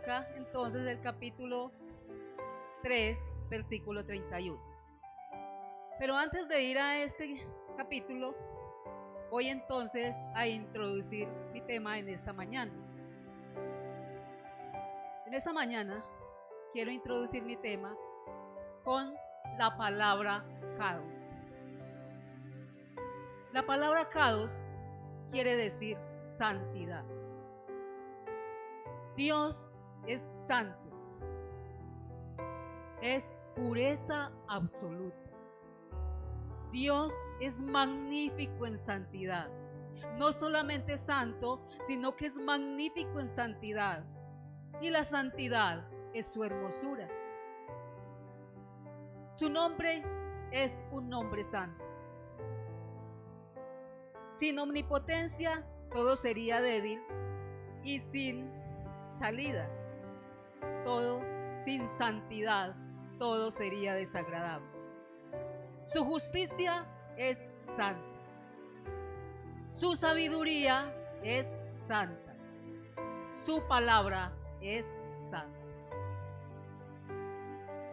toca entonces el capítulo 3, versículo 31. Pero antes de ir a este capítulo, voy entonces a introducir mi tema en esta mañana. En esta mañana quiero introducir mi tema con la palabra kados. La palabra kados quiere decir santidad. Dios es santo, es pureza absoluta. Dios es magnífico en santidad. No solamente santo, sino que es magnífico en santidad. Y la santidad es su hermosura. Su nombre es un nombre santo. Sin omnipotencia todo sería débil y sin salida, todo sin santidad, todo sería desagradable. Su justicia es santa. Su sabiduría es santa. Su palabra es santa.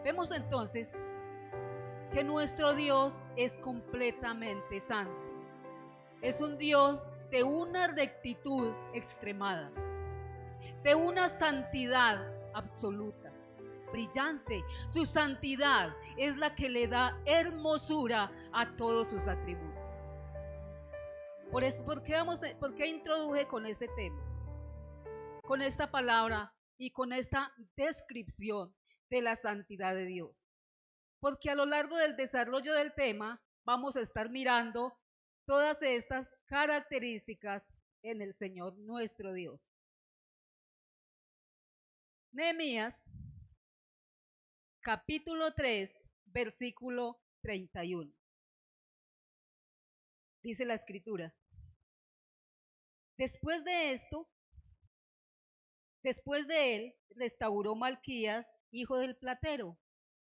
Vemos entonces que nuestro Dios es completamente santo. Es un Dios de una rectitud extremada, de una santidad absoluta, brillante. Su santidad es la que le da hermosura a todos sus atributos. ¿Por qué introduje con este tema? Con esta palabra y con esta descripción de la santidad de Dios. Porque a lo largo del desarrollo del tema vamos a estar mirando todas estas características en el Señor nuestro Dios. Nehemías, capítulo 3, versículo 31. Dice la escritura: después de él, restauró Malquías, hijo del platero,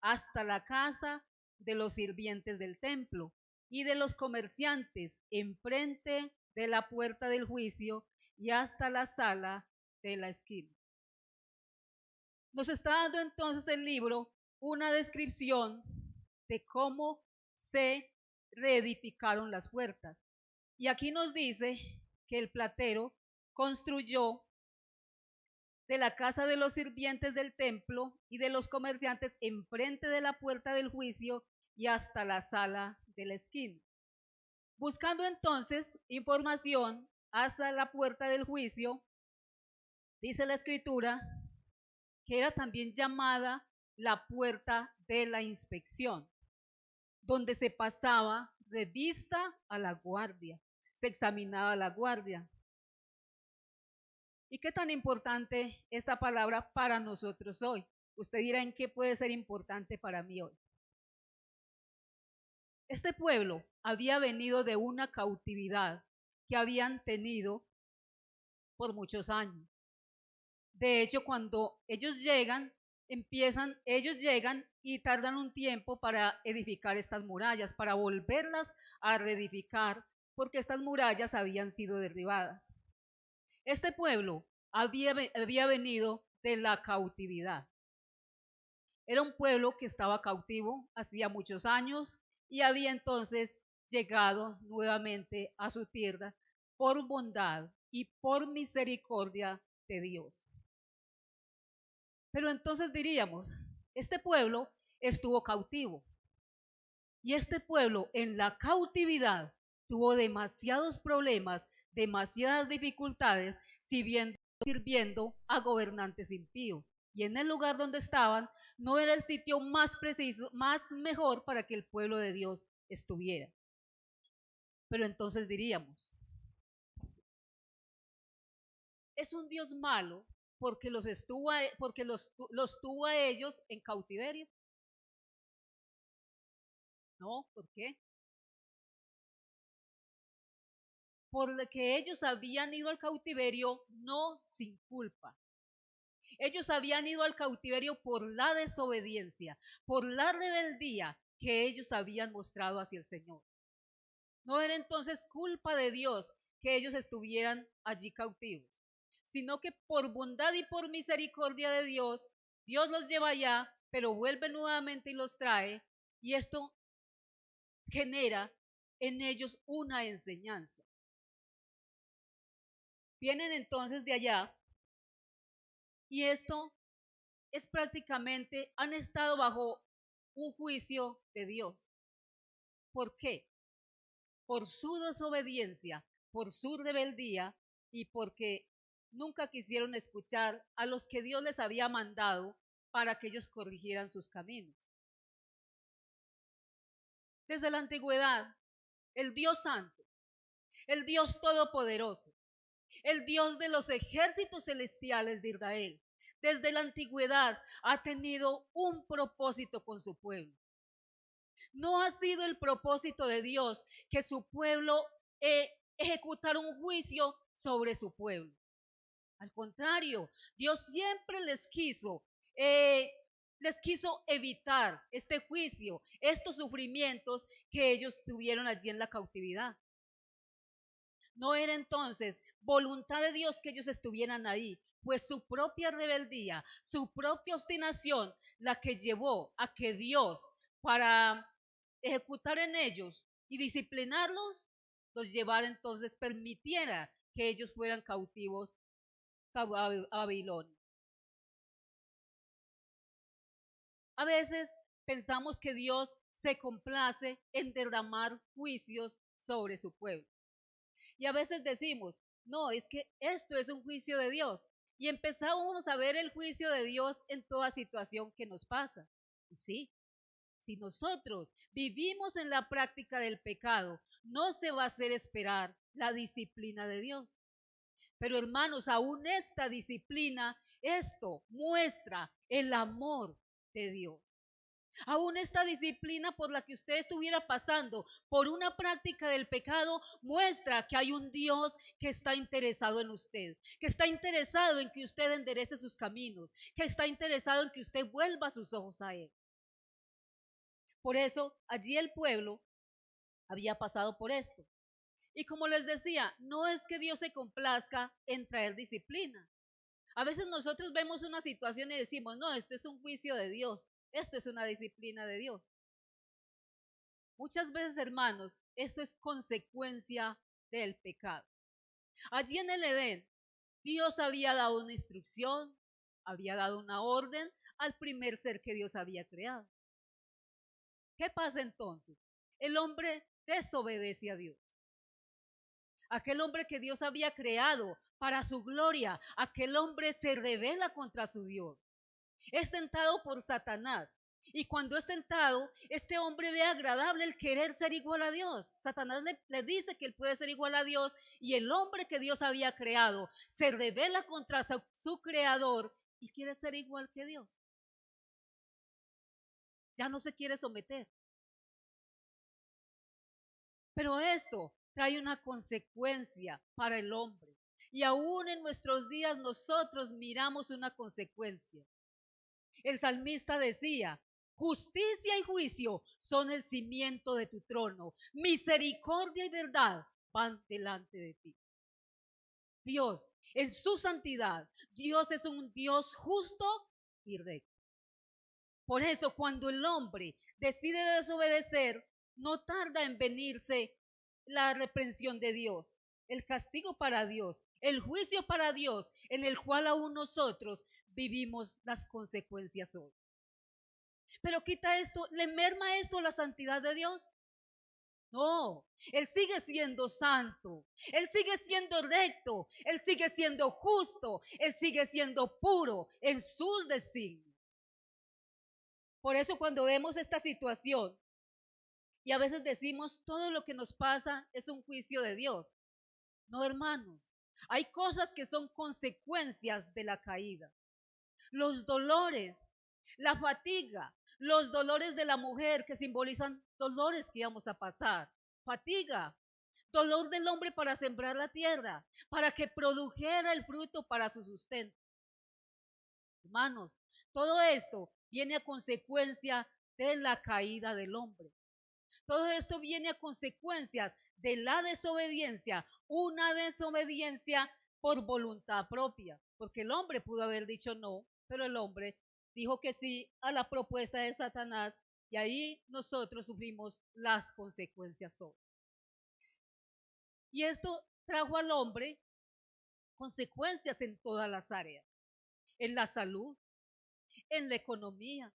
hasta la casa de los sirvientes del templo y de los comerciantes, enfrente de la puerta del juicio y hasta la sala de la esquina. Nos está dando entonces el libro una descripción de cómo se reedificaron las puertas. Y aquí nos dice que el platero construyó de la casa de los sirvientes del templo y de los comerciantes enfrente de la puerta del juicio y hasta la sala de la esquina. Buscando entonces información hasta la puerta del juicio, dice la escritura que era también llamada la puerta de la inspección, donde se pasaba revista a la guardia, se examinaba la guardia. ¿Y qué tan importante esta palabra para nosotros hoy? Usted dirá, ¿en qué puede ser importante para mí hoy? Este pueblo había venido de una cautividad que habían tenido por muchos años. De hecho, cuando ellos llegan y tardan un tiempo para edificar estas murallas, para volverlas a reedificar, porque estas murallas habían sido derribadas. Este pueblo había venido de la cautividad. Era un pueblo que estaba cautivo hacía muchos años y había entonces llegado nuevamente a su tierra por bondad y por misericordia de Dios. Pero entonces diríamos, este pueblo estuvo cautivo y este pueblo en la cautividad tuvo demasiados problemas, demasiadas dificultades, sirviendo a gobernantes impíos. Y en el lugar donde estaban no era el sitio más preciso, más mejor para que el pueblo de Dios estuviera. Pero entonces diríamos, es un Dios malo porque los tuvo a ellos en cautiverio. No, ¿por qué? Porque ellos habían ido al cautiverio no sin culpa. Ellos habían ido al cautiverio por la desobediencia, por la rebeldía que ellos habían mostrado hacia el Señor. No era entonces culpa de Dios que ellos estuvieran allí cautivos, sino que por bondad y por misericordia de Dios, Dios los lleva allá, pero vuelve nuevamente y los trae, y esto genera en ellos una enseñanza. Vienen entonces de allá, y esto es prácticamente, han estado bajo un juicio de Dios. ¿Por qué? Por su desobediencia, por su rebeldía y porque nunca quisieron escuchar a los que Dios les había mandado para que ellos corrigieran sus caminos. Desde la antigüedad, el Dios Santo, el Dios Todopoderoso, el Dios de los ejércitos celestiales de Israel, desde la antigüedad ha tenido un propósito con su pueblo. No ha sido el propósito de Dios que su pueblo ejecutara un juicio sobre su pueblo. Al contrario, Dios siempre les quiso evitar este juicio, estos sufrimientos que ellos tuvieron allí en la cautividad. No era entonces voluntad de Dios que ellos estuvieran ahí, pues su propia rebeldía, su propia obstinación, la que llevó a que Dios, para ejecutar en ellos y disciplinarlos, los llevara entonces, permitiera que ellos fueran cautivos a Babilonia. A veces pensamos que Dios se complace en derramar juicios sobre su pueblo. Y a veces decimos, no, es que esto es un juicio de Dios. Y empezamos a ver el juicio de Dios en toda situación que nos pasa. Y sí, si nosotros vivimos en la práctica del pecado, no se va a hacer esperar la disciplina de Dios. Pero hermanos, aún esta disciplina, esto muestra el amor de Dios. Aún esta disciplina por la que usted estuviera pasando por una práctica del pecado muestra que hay un Dios que está interesado en usted, que está interesado en que usted enderece sus caminos, que está interesado en que usted vuelva sus ojos a Él. Por eso allí el pueblo había pasado por esto. Y como les decía, no es que Dios se complazca en traer disciplina. A veces nosotros vemos una situación y decimos, no, esto es un juicio de Dios, esto es una disciplina de Dios. Muchas veces, hermanos, esto es consecuencia del pecado. Allí en el Edén, Dios había dado una instrucción, había dado una orden al primer ser que Dios había creado. ¿Qué pasa entonces? El hombre desobedece a Dios. Aquel hombre que Dios había creado para su gloria, aquel hombre se rebela contra su Dios. Es tentado por Satanás. Y cuando es tentado, este hombre ve agradable el querer ser igual a Dios. Satanás le dice que él puede ser igual a Dios, y el hombre que Dios había creado se rebela contra su creador y quiere ser igual que Dios. Ya no se quiere someter. Pero esto trae una consecuencia para el hombre. Y aún en nuestros días nosotros miramos una consecuencia. El salmista decía, justicia y juicio son el cimiento de tu trono. Misericordia y verdad van delante de ti. Dios, en su santidad, Dios es un Dios justo y recto. Por eso, cuando el hombre decide desobedecer, no tarda en venirse la reprensión de Dios, el castigo para Dios, el juicio para Dios, en el cual aún nosotros vivimos las consecuencias hoy. Pero quita esto, ¿le merma esto la santidad de Dios? No, Él sigue siendo santo, Él sigue siendo recto, Él sigue siendo justo, Él sigue siendo puro en sus designios. Por eso cuando vemos esta situación y a veces decimos todo lo que nos pasa es un juicio de Dios. No, hermanos, hay cosas que son consecuencias de la caída. Los dolores, la fatiga, los dolores de la mujer que simbolizan dolores que íbamos a pasar, fatiga, dolor del hombre para sembrar la tierra, para que produjera el fruto para su sustento. Hermanos, todo esto viene a consecuencia de la caída del hombre. Todo esto viene a consecuencias de la desobediencia, una desobediencia por voluntad propia, porque el hombre pudo haber dicho no, pero el hombre dijo que sí a la propuesta de Satanás y ahí nosotros sufrimos las consecuencias hoy. Y esto trajo al hombre consecuencias en todas las áreas, en la salud, en la economía,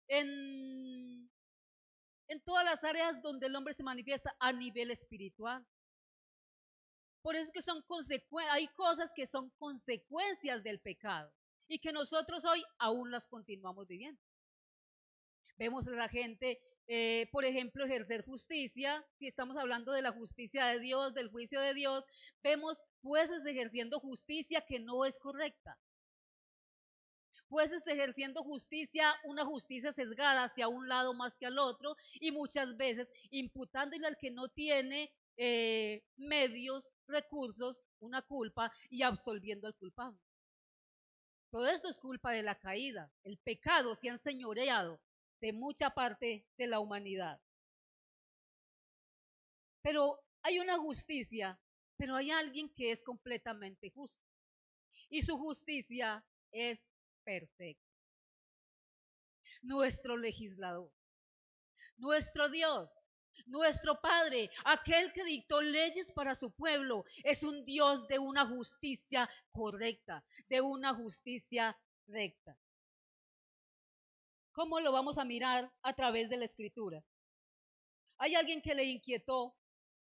en, en todas las áreas donde el hombre se manifiesta a nivel espiritual. Por eso es que hay cosas que son consecuencias del pecado y que nosotros hoy aún las continuamos viviendo. Vemos a la gente, por ejemplo, ejercer justicia. Si estamos hablando de la justicia de Dios, del juicio de Dios, vemos jueces ejerciendo justicia que no es correcta. Jueces ejerciendo justicia, una justicia sesgada hacia un lado más que al otro, y muchas veces imputándole al que no tiene medios, recursos, una culpa y absolviendo al culpable. Todo esto es culpa de la caída. El pecado se ha enseñoreado de mucha parte de la humanidad. Pero hay una justicia, pero hay alguien que es completamente justo. Y su justicia es perfecta. Nuestro legislador, nuestro Dios, nuestro Padre, aquel que dictó leyes para su pueblo, es un Dios de una justicia correcta, de una justicia recta. ¿Cómo lo vamos a mirar? A través de la Escritura. Hay alguien que le inquietó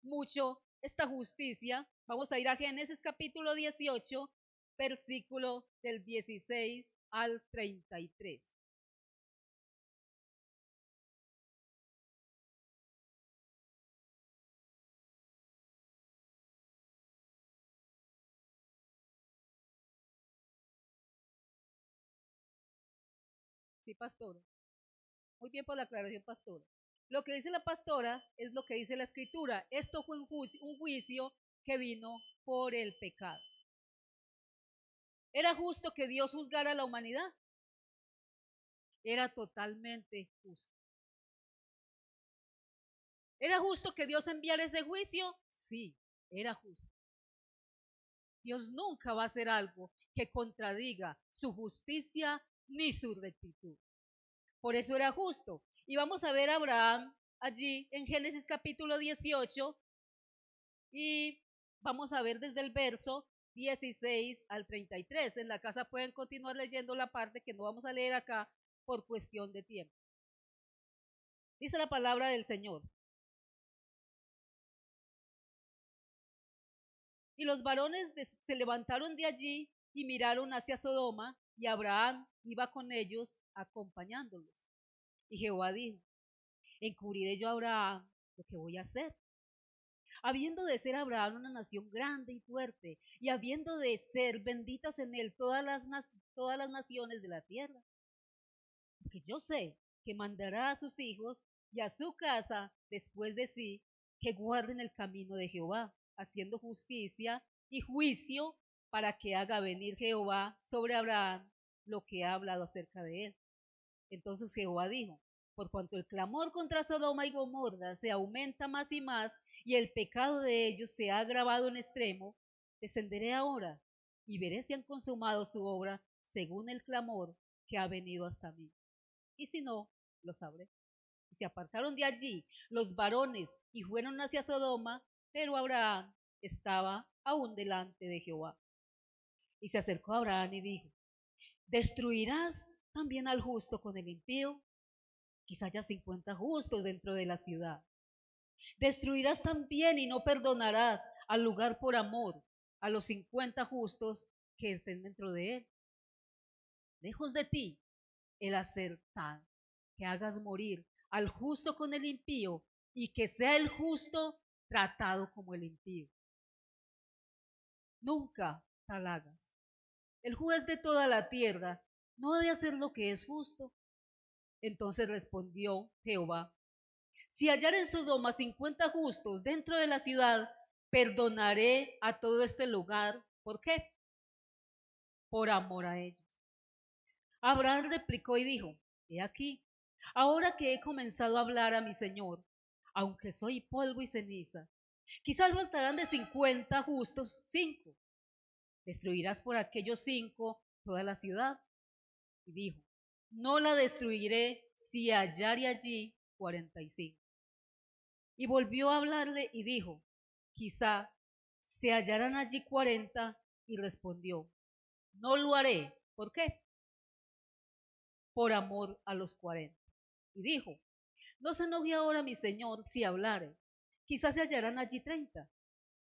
mucho esta justicia. Vamos a ir a Génesis capítulo 18, versículo del 16 al 33. Sí, pastor. Muy bien por la aclaración, pastora. Lo que dice la pastora es lo que dice la Escritura. Esto fue un juicio que vino por el pecado. ¿Era justo que Dios juzgara a la humanidad? Era totalmente justo. ¿Era justo que Dios enviara ese juicio? Sí, era justo. Dios nunca va a hacer algo que contradiga su justicia ni su rectitud. Por eso era justo. Y vamos a ver a Abraham allí en Génesis capítulo 18 y vamos a ver desde el verso 16 al 33. En la casa pueden continuar leyendo la parte que no vamos a leer acá por cuestión de tiempo. Dice la palabra del Señor. Y los varones se levantaron de allí y miraron hacia Sodoma, y Abraham iba con ellos acompañándolos. Y Jehová dijo: encubriré yo a Abraham lo que voy a hacer, habiendo de ser Abraham una nación grande y fuerte, y habiendo de ser benditas en él todas las naciones de la tierra. Porque yo sé que mandará a sus hijos y a su casa después de sí, que guarden el camino de Jehová, haciendo justicia y juicio, para que haga venir Jehová sobre Abraham lo que ha hablado acerca de él. Entonces Jehová dijo: por cuanto el clamor contra Sodoma y Gomorra se aumenta más y más, y el pecado de ellos se ha agravado en extremo, descenderé ahora y veré si han consumado su obra según el clamor que ha venido hasta mí. Y si no, lo sabré. Y se apartaron de allí los varones y fueron hacia Sodoma, pero Abraham estaba aún delante de Jehová. Y se acercó a Abraham y dijo: ¿destruirás también al justo con el impío? Quizá haya 50 justos dentro de la ciudad. ¿Destruirás también y no perdonarás al lugar por amor a los 50 justos que estén dentro de él? Lejos de ti el hacer tal que hagas morir al justo con el impío, y que sea el justo tratado como el impío. Nunca tal hagas. El juez de toda la tierra no ha de hacer lo que es justo. Entonces respondió Jehová: si hallar en Sodoma 50 justos dentro de la ciudad, perdonaré a todo este lugar. ¿Por qué? Por amor a ellos. Abraham replicó y dijo: he aquí, ahora que he comenzado a hablar a mi Señor, aunque soy polvo y ceniza, quizás faltarán de 50 justos 5. ¿Destruirás por aquellos 5 toda la ciudad? Y dijo, no la destruiré si hallare allí 45. Y volvió a hablarle y dijo, quizá se hallarán allí 40. Y respondió, no lo haré. ¿Por qué? Por amor a los 40. Y dijo, no se enoje ahora mi señor si hablare, quizás se hallarán allí 30.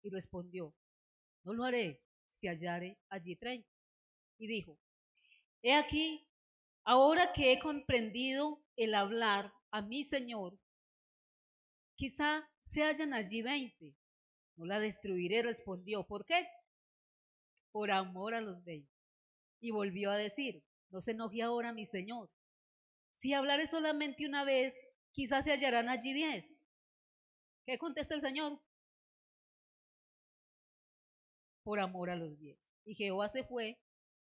Y respondió, no lo haré si hallare allí 30. Y dijo, he aquí, ahora que he comprendido el hablar a mi señor, quizá se hallan allí 20. No la destruiré, respondió. ¿Por qué? Por amor a los 20. Y volvió a decir, no se enoje ahora mi señor. Si hablare solamente una vez, quizás se hallarán allí 10. ¿Qué contesta el Señor? Por amor a los 10. Y Jehová se fue,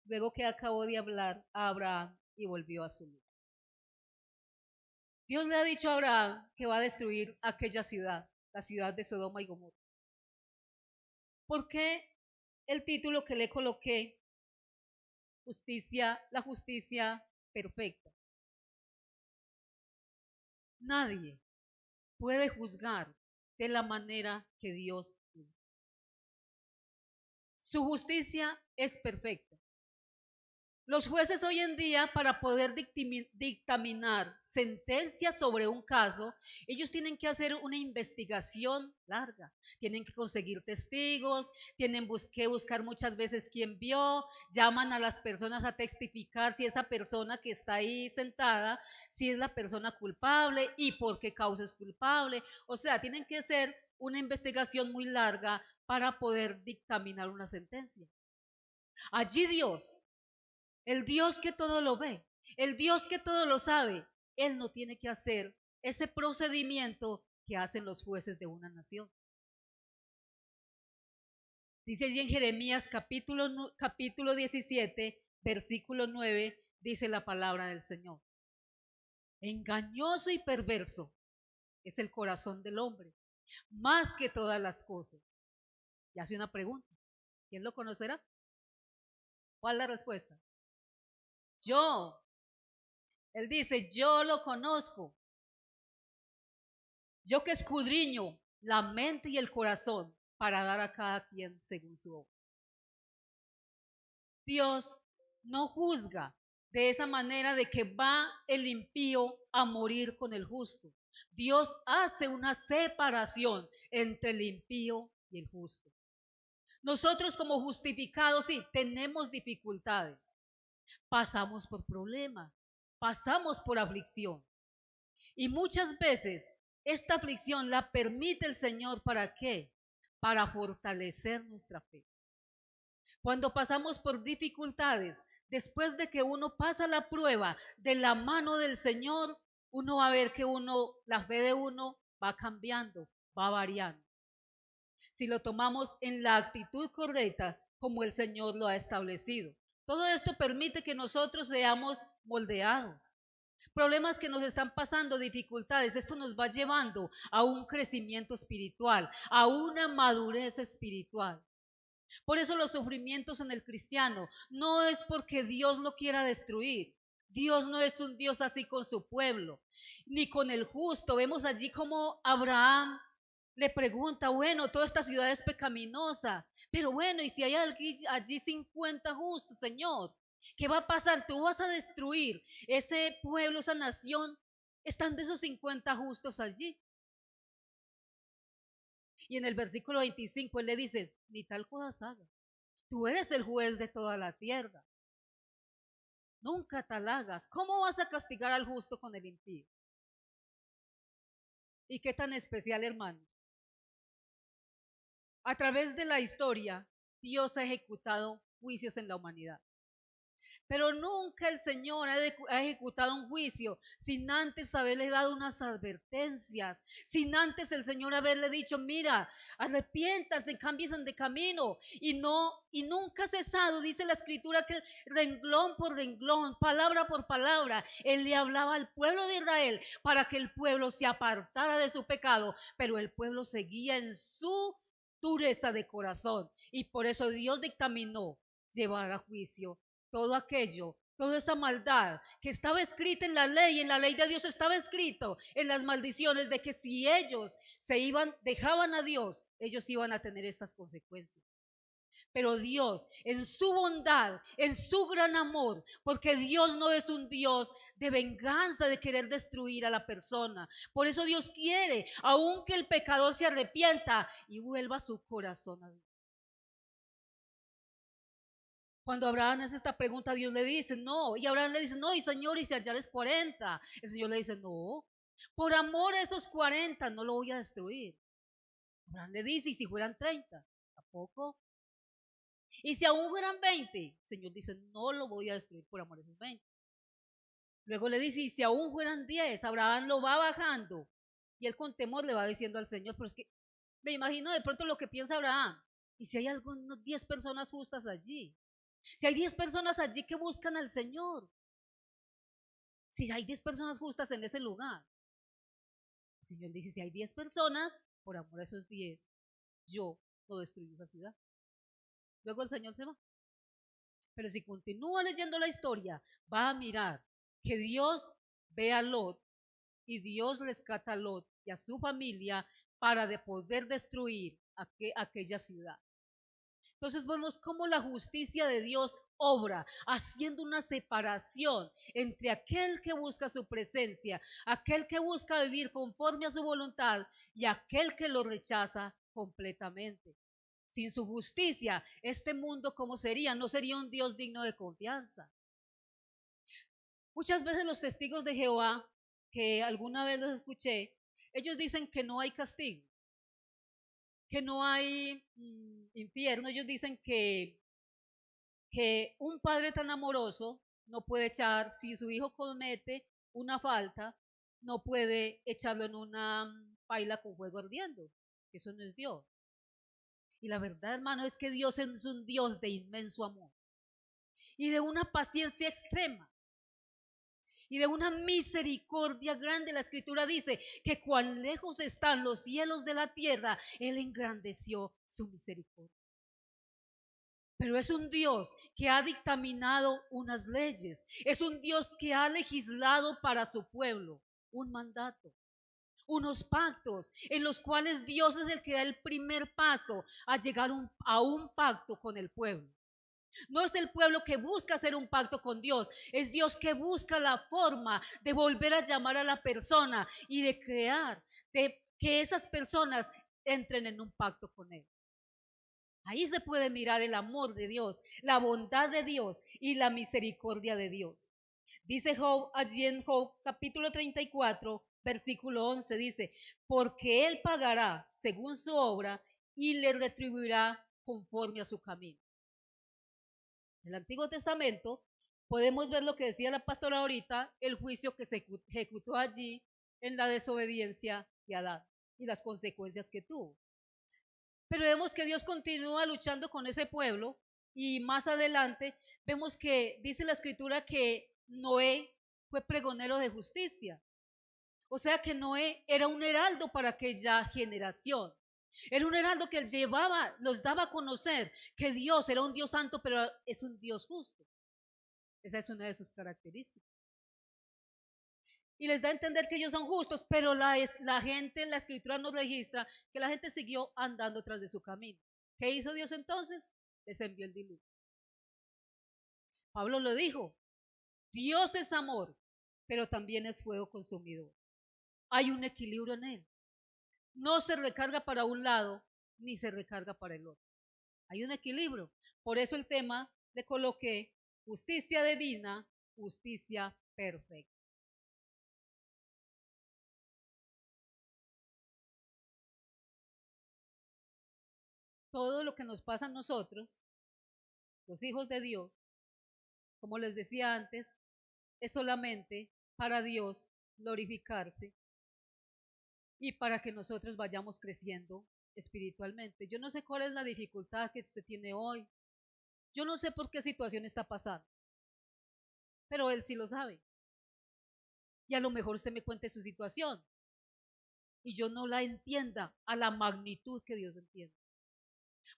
luego que acabó de hablar a Abraham y volvió a su lugar. Dios le ha dicho a Abraham que va a destruir aquella ciudad, la ciudad de Sodoma y Gomorra. ¿Por qué el título que le coloqué, la justicia perfecta? Nadie puede juzgar de la manera que Dios juzga. Su justicia es perfecta. Los jueces hoy en día, para poder dictaminar sentencias sobre un caso, ellos tienen que hacer una investigación larga, tienen que conseguir testigos, tienen que buscar muchas veces quién vio, llaman a las personas a testificar si esa persona que está ahí sentada, si es la persona culpable y por qué causa es culpable. O sea, tienen que hacer una investigación muy larga para poder dictaminar una sentencia. Allí Dios, el Dios que todo lo ve, el Dios que todo lo sabe, Él no tiene que hacer ese procedimiento que hacen los jueces de una nación. Dice allí en Jeremías capítulo 17, versículo 9, dice la palabra del Señor. Engañoso y perverso es el corazón del hombre, más que todas las cosas. Y hace una pregunta, ¿quién lo conocerá? ¿Cuál es la respuesta? Yo. Él dice, yo lo conozco. Yo que escudriño la mente y el corazón para dar a cada quien según su obra. Dios no juzga de esa manera de que va el impío a morir con el justo. Dios hace una separación entre el impío y el justo. Nosotros como justificados sí tenemos dificultades, pasamos por problemas, pasamos por aflicción. Y muchas veces esta aflicción la permite el Señor, ¿para qué? Para fortalecer nuestra fe. Cuando pasamos por dificultades, después de que uno pasa la prueba de la mano del Señor, uno va a ver que la fe de uno va cambiando, va variando. Si lo tomamos en la actitud correcta, como el Señor lo ha establecido. Todo esto permite que nosotros seamos moldeados. Problemas que nos están pasando, dificultades, esto nos va llevando a un crecimiento espiritual, a una madurez espiritual. Por eso los sufrimientos en el cristiano no es porque Dios lo quiera destruir. Dios no es un Dios así con su pueblo, ni con el justo. Vemos allí como Abraham le pregunta, bueno, toda esta ciudad es pecaminosa, pero bueno, y si hay allí 50 justos, Señor, ¿qué va a pasar? Tú vas a destruir ese pueblo, esa nación, están de esos 50 justos allí. Y en el versículo 25 él le dice, ni tal cosa haga. Tú eres el juez de toda la tierra. Nunca tal hagas. ¿Cómo vas a castigar al justo con el impío? ¿Y qué tan especial, hermanos? A través de la historia, Dios ha ejecutado juicios en la humanidad. Pero nunca el Señor ha ejecutado un juicio sin antes haberle dado unas advertencias, sin antes el Señor haberle dicho, mira, arrepiéntanse, cámbiense de camino. Y nunca ha cesado, dice la Escritura, que renglón por renglón, palabra por palabra, Él le hablaba al pueblo de Israel para que el pueblo se apartara de su pecado, pero el pueblo seguía en su dureza de corazón. Y por eso Dios dictaminó llevar a juicio todo aquello, toda esa maldad que estaba escrita en la ley de Dios estaba escrito en las maldiciones de que si ellos se iban, dejaban a Dios, ellos iban a tener estas consecuencias. Pero Dios, en su bondad, en su gran amor, porque Dios no es un Dios de venganza, de querer destruir a la persona. Por eso Dios quiere, aun que el pecador se arrepienta y vuelva su corazón a Dios. Cuando Abraham hace esta pregunta, Dios le dice, no, y Abraham le dice, no, y Señor, y si allá es 40, el Señor le dice, no, por amor a esos 40 no lo voy a destruir. Abraham le dice, y si fueran 30, tampoco. Y si aún fueran 20, el Señor dice, no lo voy a destruir por amor a esos 20. Luego le dice, y si aún fueran 10, Abraham lo va bajando. Y él con temor le va diciendo al Señor, pero es que me imagino de pronto lo que piensa Abraham. Y si hay algunas 10 personas justas allí, si hay 10 personas allí que buscan al Señor, si hay 10 personas justas en ese lugar, el Señor dice, si hay 10 personas, por amor a esos 10, yo no destruyo esa ciudad. Luego el Señor se va. Pero si continúa leyendo la historia, va a mirar que Dios ve a Lot y Dios rescata a Lot y a su familia para de poder destruir aquella ciudad. Entonces vemos cómo la justicia de Dios obra, haciendo una separación entre aquel que busca su presencia, aquel que busca vivir conforme a su voluntad y aquel que lo rechaza completamente. Sin su justicia, este mundo, ¿cómo sería? No sería un Dios digno de confianza. Muchas veces los testigos de Jehová, que alguna vez los escuché, ellos dicen que no hay castigo, que no hay infierno. Ellos dicen que un padre tan amoroso no puede echar, si su hijo comete una falta, no puede echarlo en una paila con fuego ardiendo. Eso no es Dios. Y la verdad, hermano, es que Dios es un Dios de inmenso amor y de una paciencia extrema y de una misericordia grande. La escritura dice que cuán lejos están los cielos de la tierra, Él engrandeció su misericordia. Pero es un Dios que ha dictaminado unas leyes, es un Dios que ha legislado para su pueblo un mandato, unos pactos en los cuales Dios es el que da el primer paso a llegar a un pacto con el pueblo. No es el pueblo que busca hacer un pacto con Dios, es Dios que busca la forma de volver a llamar a la persona y de crear, de que esas personas entren en un pacto con Él. Ahí se puede mirar el amor de Dios, la bondad de Dios y la misericordia de Dios. Dice Job, allí en Job capítulo 34, versículo 11, dice, porque Él pagará según su obra y le retribuirá conforme a su camino. En el Antiguo Testamento podemos ver lo que decía la pastora ahorita, el juicio que se ejecutó allí en la desobediencia de Adán y las consecuencias que tuvo. Pero vemos que Dios continúa luchando con ese pueblo y más adelante vemos que dice la escritura que Noé fue pregonero de justicia. O sea que Noé era un heraldo para aquella generación. Era un heraldo que llevaba, los daba a conocer que Dios era un Dios santo, pero es un Dios justo. Esa es una de sus características. Y les da a entender que ellos son justos, pero la gente, la escritura nos registra que la gente siguió andando tras de su camino. ¿Qué hizo Dios entonces? Les envió el diluvio. Pablo lo dijo, Dios es amor, pero también es fuego consumidor. Hay un equilibrio en él. No se recarga para un lado, ni se recarga para el otro. Hay un equilibrio. Por eso el tema le coloqué justicia divina, justicia perfecta. Todo lo que nos pasa a nosotros, los hijos de Dios, como les decía antes, es solamente para Dios glorificarse y para que nosotros vayamos creciendo espiritualmente. Yo no sé cuál es la dificultad que usted tiene hoy. Yo no sé por qué situación está pasando, pero Él sí lo sabe. Y a lo mejor usted me cuente su situación y yo no la entienda a la magnitud que Dios entiende.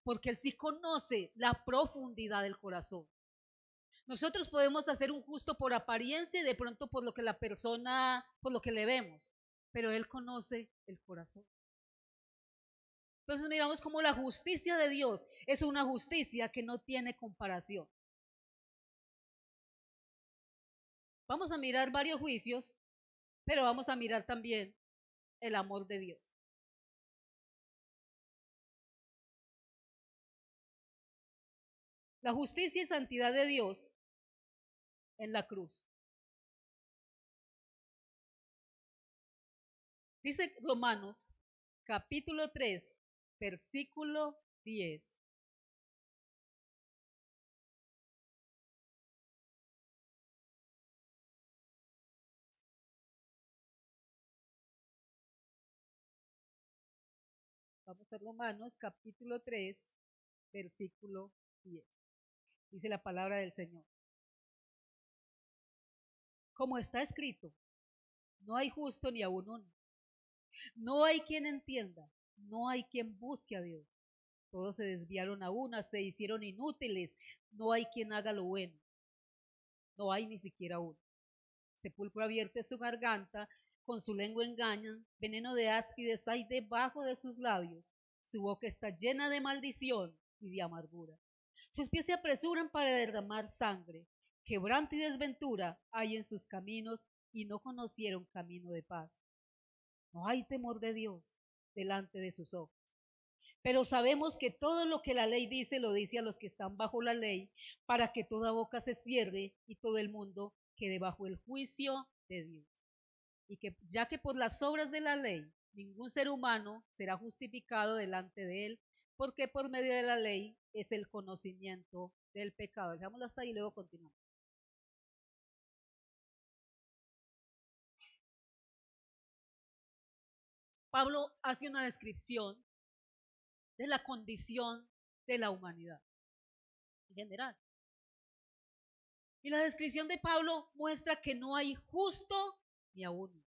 porque Él sí conoce la profundidad del corazón. Nosotros podemos hacer un justo por apariencia y de pronto por lo que la persona, por lo que le vemos, pero Él conoce el corazón. Entonces miramos como la justicia de Dios es una justicia que no tiene comparación. Vamos a mirar varios juicios, pero vamos a mirar también el amor de Dios. La justicia y santidad de Dios en la cruz. Dice Romanos capítulo 3, versículo 10. Vamos a Romanos capítulo 3, versículo 10. Dice la palabra del Señor. Como está escrito, no hay justo ni aun uno. No hay quien entienda, no hay quien busque a Dios. Todos se desviaron a una, se hicieron inútiles. No hay quien haga lo bueno. No hay ni siquiera uno. Sepulcro abierto es su garganta, con su lengua engañan, veneno de áspides hay debajo de sus labios. Su boca está llena de maldición y de amargura. Sus pies se apresuran para derramar sangre. Quebranto y desventura hay en sus caminos y no conocieron camino de paz. No hay temor de Dios delante de sus ojos. Pero sabemos que todo lo que la ley dice lo dice a los que están bajo la ley, para que toda boca se cierre y todo el mundo quede bajo el juicio de Dios. Y que ya que por las obras de la ley ningún ser humano será justificado delante de él, porque por medio de la ley es el conocimiento del pecado. Dejámoslo hasta ahí y luego continuamos. Pablo hace una descripción de la condición de la humanidad en general. Y la descripción de Pablo muestra que no hay justo ni a uno.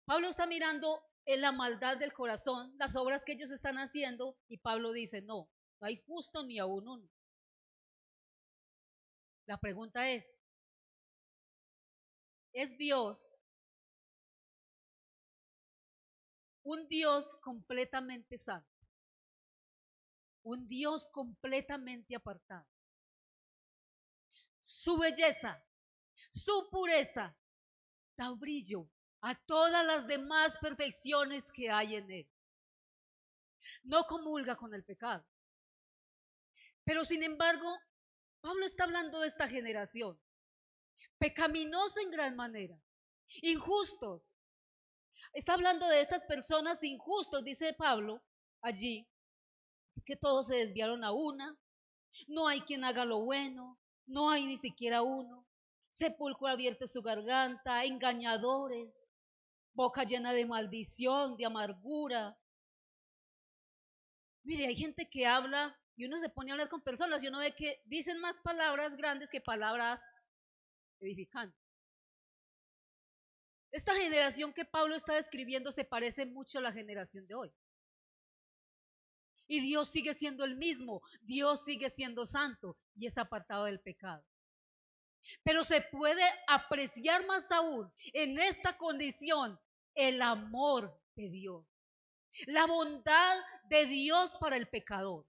Pablo está mirando en la maldad del corazón, las obras que ellos están haciendo, y Pablo dice, no hay justo ni a uno. La pregunta ¿es Dios un Dios completamente santo? Un Dios completamente apartado. Su belleza, su pureza, da brillo a todas las demás perfecciones que hay en él. No comulga con el pecado. Pero sin embargo, Pablo está hablando de esta generación, pecaminosa en gran manera, injustos. Está hablando de estas personas injustos, dice Pablo allí, que todos se desviaron a una, no hay quien haga lo bueno, no hay ni siquiera uno. Sepulcro abierto su garganta, engañadores, boca llena de maldición, de amargura. Mire, hay gente que habla y uno se pone a hablar con personas y uno ve que dicen más palabras grandes que palabras edificantes. Esta generación que Pablo está describiendo se parece mucho a la generación de hoy. Y Dios sigue siendo el mismo, Dios sigue siendo santo y es apartado del pecado. Pero se puede apreciar más aún en esta condición el amor de Dios, la bondad de Dios para el pecador.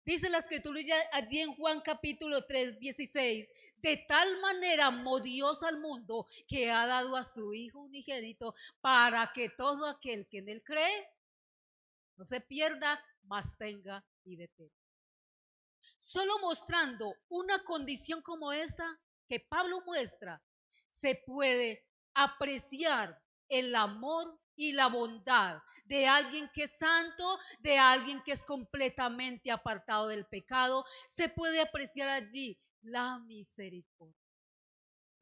Dice la escritura allí en Juan capítulo 3, 16, de tal manera amó Dios al mundo que ha dado a su Hijo unigénito para que todo aquel que en él cree no se pierda, mas tenga vida eterna. Solo mostrando una condición como esta que Pablo muestra, se puede apreciar el amor y la bondad de alguien que es santo, de alguien que es completamente apartado del pecado. Se puede apreciar allí la misericordia,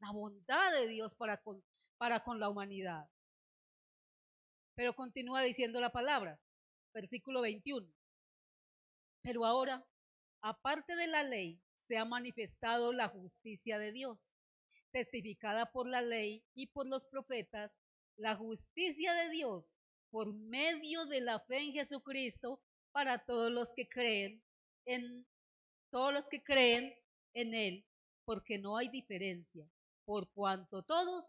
la bondad de Dios para con la humanidad. Pero continúa diciendo la palabra, versículo 21. Pero ahora, aparte de la ley, se ha manifestado la justicia de Dios, testificada por la ley y por los profetas, la justicia de Dios por medio de la fe en Jesucristo para todos los que creen en Él, porque no hay diferencia, por cuanto todos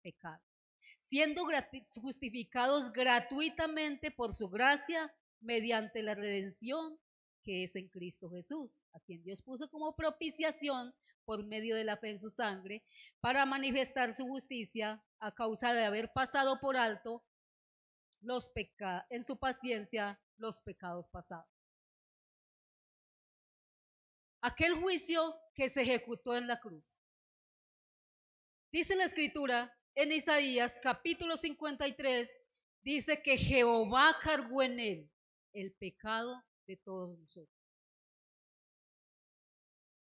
pecaron, siendo justificados gratuitamente por su gracia mediante la redención que es en Cristo Jesús, a quien Dios puso como propiciación por medio de la fe en su sangre, para manifestar su justicia a causa de haber pasado por alto en su paciencia los pecados pasados. Aquel juicio que se ejecutó en la cruz. Dice la Escritura en Isaías capítulo 53, dice que Jehová cargó en él el pecado de todos nosotros.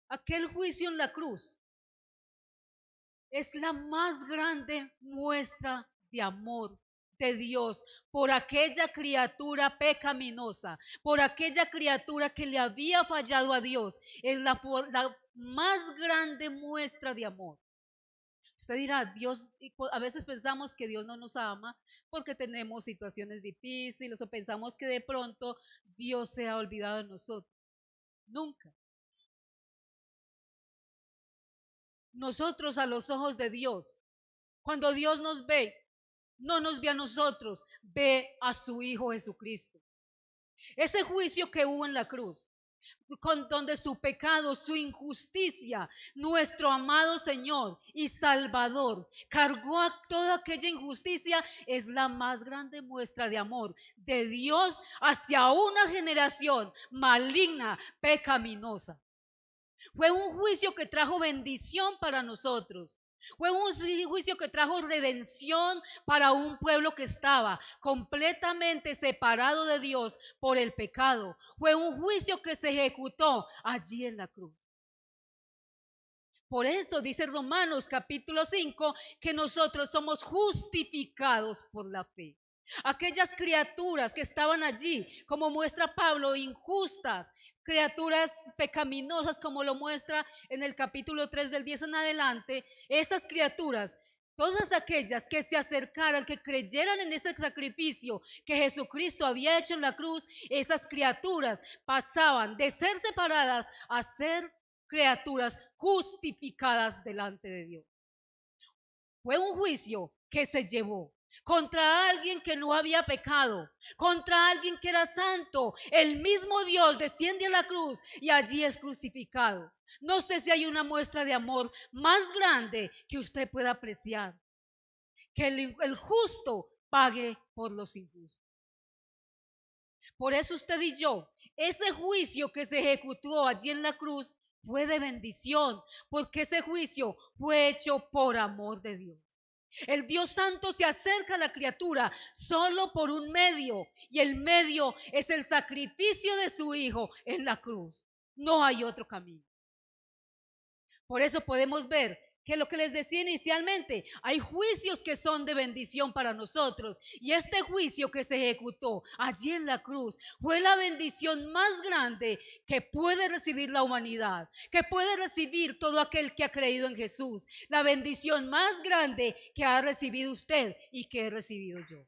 Aquel juicio en la cruz es la más grande muestra de amor de Dios por aquella criatura pecaminosa, por aquella criatura que le había fallado a Dios. Es la más grande muestra de amor. Usted dirá, Dios, a veces pensamos que Dios no nos ama porque tenemos situaciones difíciles o pensamos que de pronto Dios se ha olvidado de nosotros. Nunca. Nosotros a los ojos de Dios, cuando Dios nos ve, no nos ve a nosotros, ve a su Hijo Jesucristo. Ese juicio que hubo en la cruz, donde su pecado, su injusticia, nuestro amado Señor y Salvador cargó a toda aquella injusticia, es la más grande muestra de amor de Dios hacia una generación maligna, pecaminosa. Fue un juicio que trajo bendición para nosotros. Fue un juicio que trajo redención para un pueblo que estaba completamente separado de Dios por el pecado. Fue un juicio que se ejecutó allí en la cruz. Por eso dice Romanos capítulo 5 que nosotros somos justificados por la fe. Aquellas criaturas que estaban allí, como muestra Pablo, injustas, criaturas pecaminosas, como lo muestra en el capítulo 3 del 10 en adelante, esas criaturas, todas aquellas que se acercaran, que creyeran en ese sacrificio que Jesucristo había hecho en la cruz, esas criaturas pasaban de ser separadas a ser criaturas justificadas delante de Dios. Fue un juicio que se llevó contra alguien que no había pecado, contra alguien que era santo. El mismo Dios desciende a la cruz y allí es crucificado. No sé si hay una muestra de amor más grande que usted pueda apreciar, que el justo pague por los injustos. Por eso usted y yo, ese juicio que se ejecutó allí en la cruz fue de bendición, porque ese juicio fue hecho por amor de Dios. El Dios Santo se acerca a la criatura solo por un medio, y el medio es el sacrificio de su Hijo en la cruz. No hay otro camino. Por eso podemos ver que lo que les decía inicialmente, hay juicios que son de bendición para nosotros, y este juicio que se ejecutó allí en la cruz fue la bendición más grande que puede recibir la humanidad, que puede recibir todo aquel que ha creído en Jesús, la bendición más grande que ha recibido usted y que he recibido yo.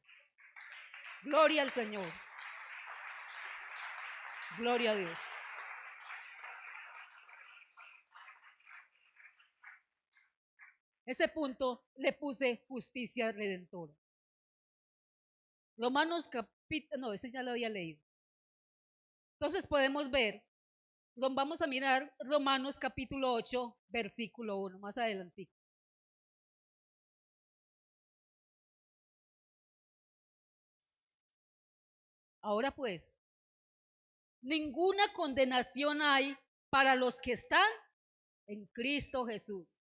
Gloria al Señor. Gloria a Dios. Ese punto le puse justicia redentora. Romanos capítulo, no, ese ya lo había leído. Entonces podemos ver, vamos a mirar Romanos capítulo 8, versículo 1, más adelante. Ahora pues, ninguna condenación hay para los que están en Cristo Jesús,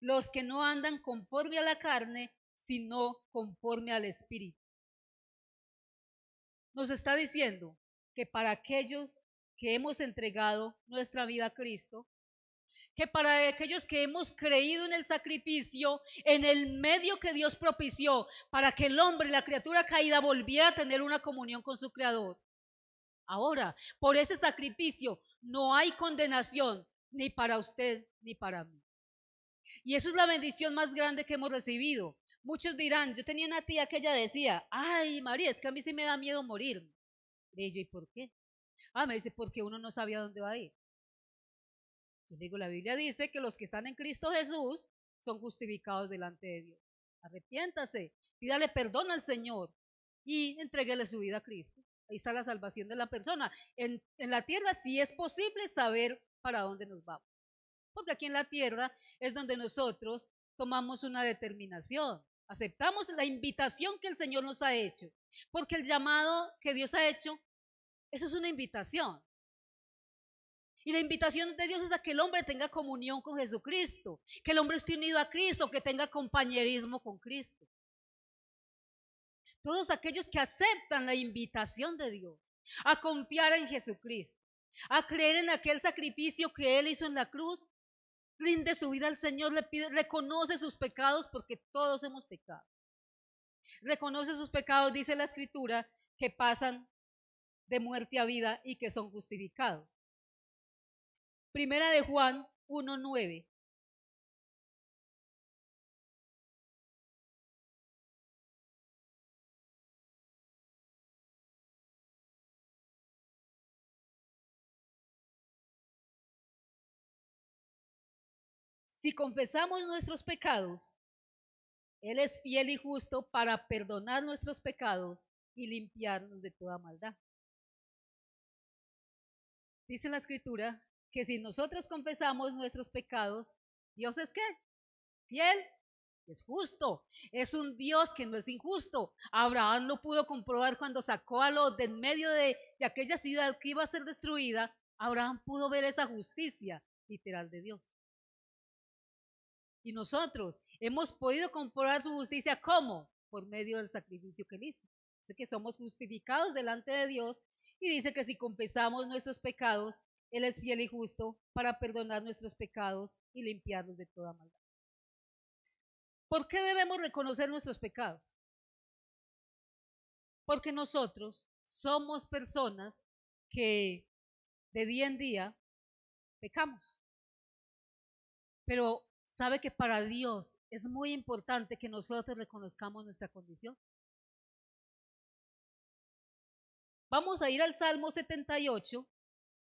los que no andan conforme a la carne, sino conforme al Espíritu. Nos está diciendo que para aquellos que hemos entregado nuestra vida a Cristo, que para aquellos que hemos creído en el sacrificio, en el medio que Dios propició para que el hombre, la criatura caída, volviera a tener una comunión con su Creador. Ahora, por ese sacrificio no hay condenación ni para usted ni para mí. Y eso es la bendición más grande que hemos recibido. Muchos dirán, yo tenía una tía que ella decía, ay María, es que a mí sí me da miedo morir. Y yo, ¿y por qué? Ah, me dice, porque uno no sabe a dónde va a ir. Yo digo, la Biblia dice que los que están en Cristo Jesús son justificados delante de Dios. Arrepiéntase, pídale perdón al Señor y entréguele su vida a Cristo. Ahí está la salvación de la persona. En la tierra sí es posible saber para dónde nos vamos. Porque aquí en la tierra es donde nosotros tomamos una determinación. Aceptamos la invitación que el Señor nos ha hecho. Porque el llamado que Dios ha hecho, eso es una invitación. Y la invitación de Dios es a que el hombre tenga comunión con Jesucristo, que el hombre esté unido a Cristo, que tenga compañerismo con Cristo. Todos aquellos que aceptan la invitación de Dios a confiar en Jesucristo, a creer en aquel sacrificio que Él hizo en la cruz, rinde su vida al Señor, le pide, reconoce sus pecados porque todos hemos pecado. Reconoce sus pecados, dice la Escritura, que pasan de muerte a vida y que son justificados. Primera de Juan 1:9. Si confesamos nuestros pecados, Él es fiel y justo para perdonar nuestros pecados y limpiarnos de toda maldad. Dice la Escritura que si nosotros confesamos nuestros pecados, Dios es ¿qué? Fiel, es justo, es un Dios que no es injusto. Abraham lo pudo comprobar cuando sacó a Lot de en medio de aquella ciudad que iba a ser destruida. Abraham pudo ver esa justicia literal de Dios. Y nosotros hemos podido comprobar su justicia, ¿cómo? Por medio del sacrificio que Él hizo. Dice que somos justificados delante de Dios y dice que si confesamos nuestros pecados, Él es fiel y justo para perdonar nuestros pecados y limpiarnos de toda maldad. ¿Por qué debemos reconocer nuestros pecados? Porque nosotros somos personas que de día en día pecamos. Pero ¿sabe que para Dios es muy importante que nosotros reconozcamos nuestra condición? Vamos a ir al Salmo 78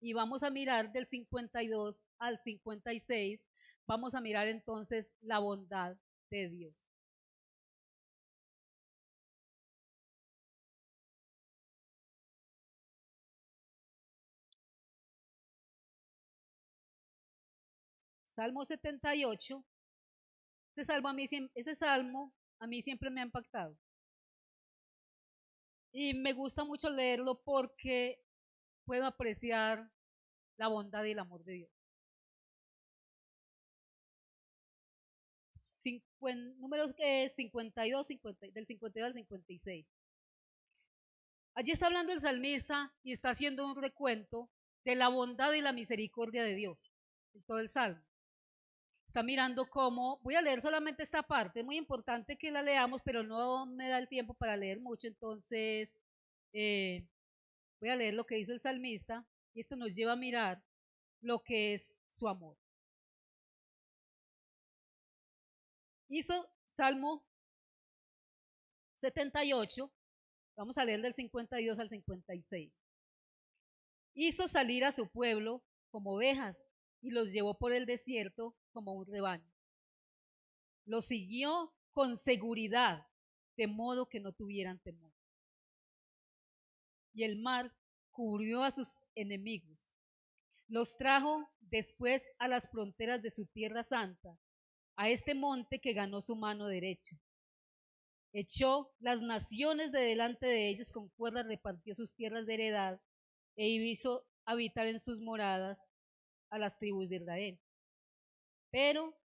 y vamos a mirar del 52 al 56. Vamos a mirar entonces la bondad de Dios. Salmo 78. Este salmo a mí siempre me ha impactado. Y me gusta mucho leerlo porque puedo apreciar la bondad y el amor de Dios. Números 52, del 52 al 56. Allí está hablando el salmista y está haciendo un recuento de la bondad y la misericordia de Dios en todo el salmo. Está mirando cómo, voy a leer solamente esta parte, es muy importante que la leamos, pero no me da el tiempo para leer mucho, entonces voy a leer lo que dice el salmista y esto nos lleva a mirar lo que es su amor. Hizo Salmo 78, vamos a leer del 52 al 56. Hizo salir a su pueblo como ovejas y los llevó por el desierto como un rebaño. Los siguió con seguridad, de modo que no tuvieran temor. Y el mar cubrió a sus enemigos. Los trajo después a las fronteras de su tierra santa, a este monte que ganó su mano derecha. Echó las naciones de delante de ellos, con cuerdas repartió sus tierras de heredad e hizo habitar en sus moradas a las tribus de Israel. Pero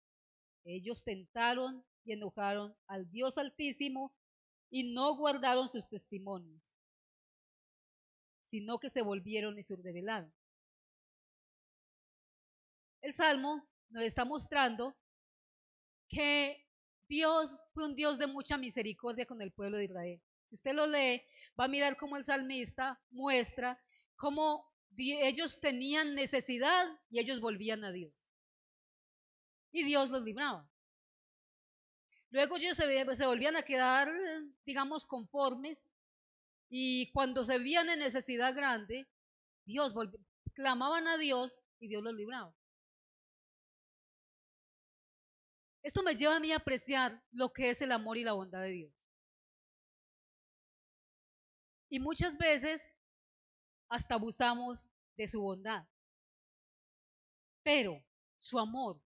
ellos tentaron y enojaron al Dios Altísimo y no guardaron sus testimonios, sino que se volvieron y se rebelaron. El Salmo nos está mostrando que Dios fue un Dios de mucha misericordia con el pueblo de Israel. Si usted lo lee, va a mirar cómo el salmista muestra cómo ellos tenían necesidad y ellos volvían a Dios. Y Dios los libraba. Luego ellos se volvían a quedar, digamos, conformes, y cuando se veían en necesidad grande, clamaban a Dios y Dios los libraba. Esto me lleva a mí a apreciar lo que es el amor y la bondad de Dios. Y muchas veces hasta abusamos de su bondad. Pero su amor,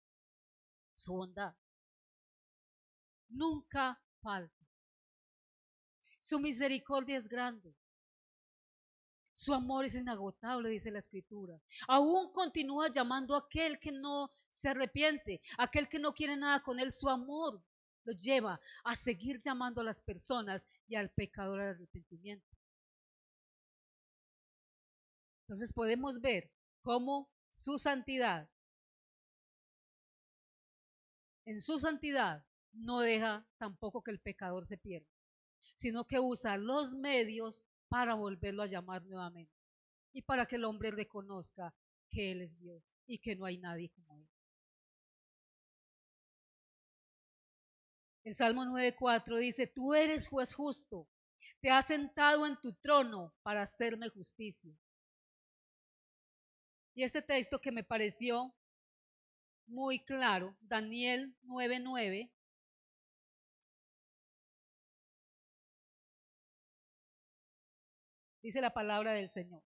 su bondad, nunca falta. Su misericordia es grande. Su amor es inagotable, dice la Escritura. Aún continúa llamando a aquel que no se arrepiente, aquel que no quiere nada con él. Su amor lo lleva a seguir llamando a las personas y al pecador al arrepentimiento. Entonces podemos ver cómo su santidad, en su santidad, no deja tampoco que el pecador se pierda, sino que usa los medios para volverlo a llamar nuevamente y para que el hombre reconozca que Él es Dios y que no hay nadie como Él. El Salmo 9:4 dice: tú eres juez justo, te has sentado en tu trono para hacerme justicia. Y este texto que me pareció muy claro, Daniel 9:9, dice la palabra del Señor: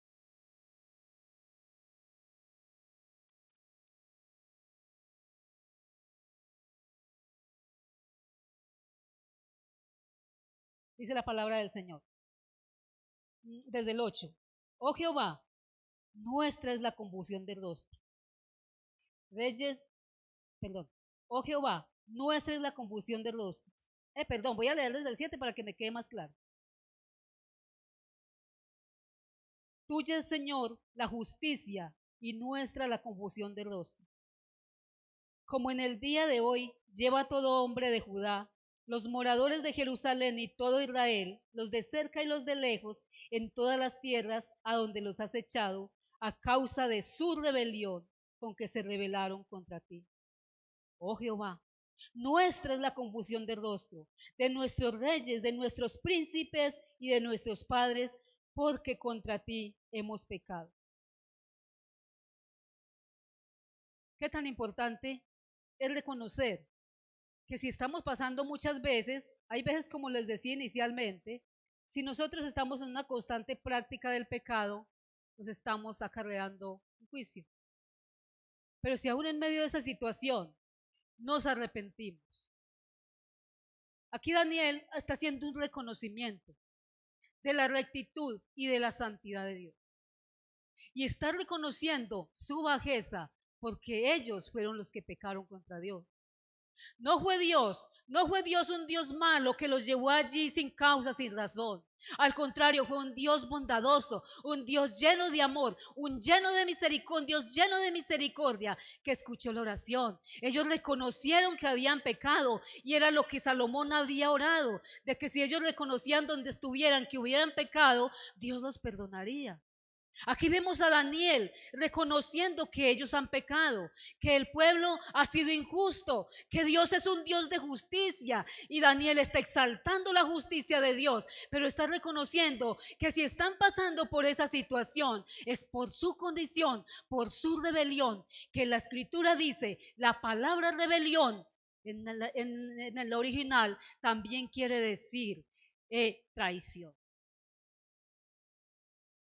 dice la palabra del Señor, desde el 8: oh Jehová, nuestra es la confusión del rostro. Reyes, perdón, oh Jehová, nuestra es la confusión de rostros. Perdón, voy a leer desde el 7 para que me quede más claro. Tuya es, Señor, la justicia, y nuestra la confusión de rostro. Como en el día de hoy lleva todo hombre de Judá, los moradores de Jerusalén y todo Israel, los de cerca y los de lejos, en todas las tierras a donde los has echado, a causa de su rebelión con que se rebelaron contra ti. Oh Jehová, nuestra es la confusión de rostro, de nuestros reyes, de nuestros príncipes y de nuestros padres, porque contra ti hemos pecado. ¿Qué tan importante es reconocer que si estamos pasando muchas veces, hay veces como les decía inicialmente, si nosotros estamos en una constante práctica del pecado, nos estamos acarreando un juicio? Pero si aún en medio de esa situación nos arrepentimos, aquí Daniel está haciendo un reconocimiento de la rectitud y de la santidad de Dios. Y está reconociendo su bajeza porque ellos fueron los que pecaron contra Dios. No fue Dios un Dios malo que los llevó allí sin causa, sin razón. Al contrario, fue un Dios bondadoso, un Dios lleno de amor, un Dios lleno de misericordia, que escuchó la oración. Ellos reconocieron que habían pecado, y era lo que Salomón había orado, de que si ellos reconocían donde estuvieran que hubieran pecado, Dios los perdonaría. Aquí vemos a Daniel reconociendo que ellos han pecado, que el pueblo ha sido injusto, que Dios es un Dios de justicia, y Daniel está exaltando la justicia de Dios, pero está reconociendo que si están pasando por esa situación es por su condición, por su rebelión, que la Escritura dice, la palabra rebelión en el original también quiere decir traición.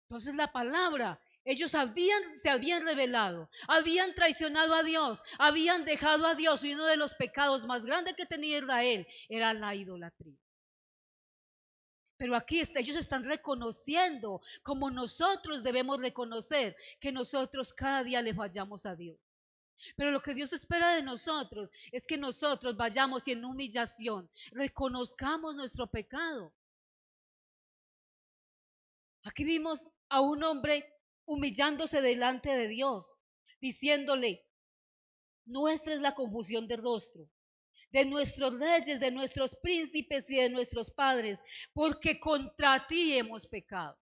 Entonces la palabra, ellos se habían rebelado, habían traicionado a Dios, habían dejado a Dios, y uno de los pecados más grandes que tenía Israel era la idolatría. Pero aquí ellos están reconociendo, como nosotros debemos reconocer, que nosotros cada día le fallamos a Dios. Pero lo que Dios espera de nosotros es que nosotros vayamos y en humillación reconozcamos nuestro pecado. Aquí vimos a un hombre humillándose delante de Dios, diciéndole, nuestra es la confusión de rostro, de nuestros reyes, de nuestros príncipes y de nuestros padres, porque contra ti hemos pecado.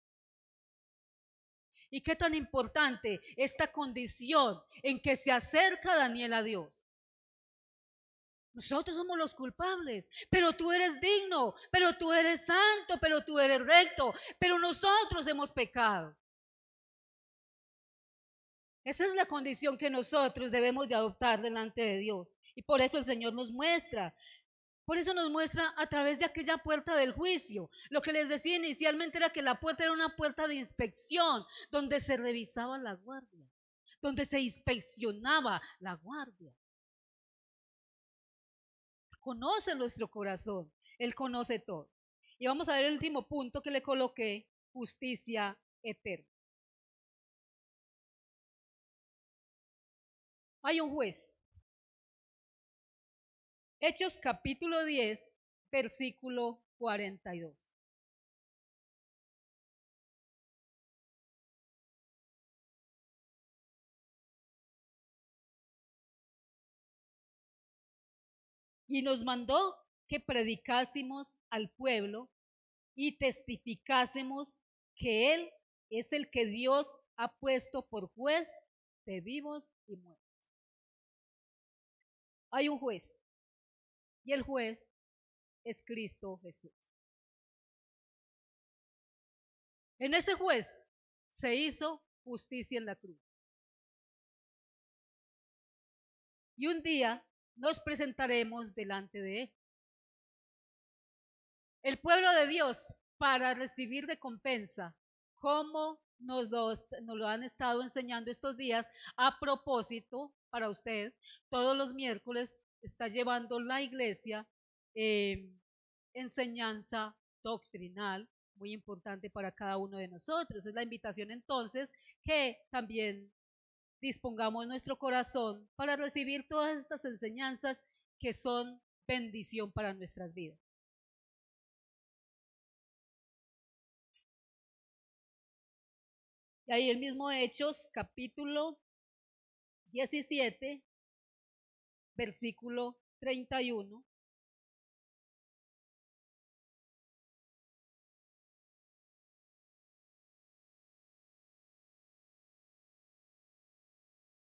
Y qué tan importante esta condición en que se acerca Daniel a Dios. Nosotros somos los culpables, pero tú eres digno, pero tú eres santo, pero tú eres recto, pero nosotros hemos pecado. Esa es la condición que nosotros debemos de adoptar delante de Dios. Y por eso el Señor nos muestra. Por eso nos muestra a través de aquella puerta del juicio. Lo que les decía inicialmente era que la puerta era una puerta de inspección, donde se revisaba la guardia, donde se inspeccionaba la guardia. Conoce nuestro corazón, Él conoce todo. Y vamos a ver el último punto que le coloqué, justicia eterna. Hay un juez. Hechos capítulo 10, versículo 42. Y nos mandó que predicásemos al pueblo y testificásemos que Él es el que Dios ha puesto por juez de vivos y muertos. Hay un juez y el juez es Cristo Jesús. En ese juez se hizo justicia en la cruz. Y un día nos presentaremos delante de Él. El pueblo de Dios, para recibir recompensa, como nos lo han estado enseñando estos días, a propósito, para usted, todos los miércoles está llevando la iglesia enseñanza doctrinal, muy importante para cada uno de nosotros. Es la invitación entonces que también dispongamos nuestro corazón para recibir todas estas enseñanzas que son bendición para nuestras vidas. Y ahí el mismo Hechos, capítulo 17, versículo 31.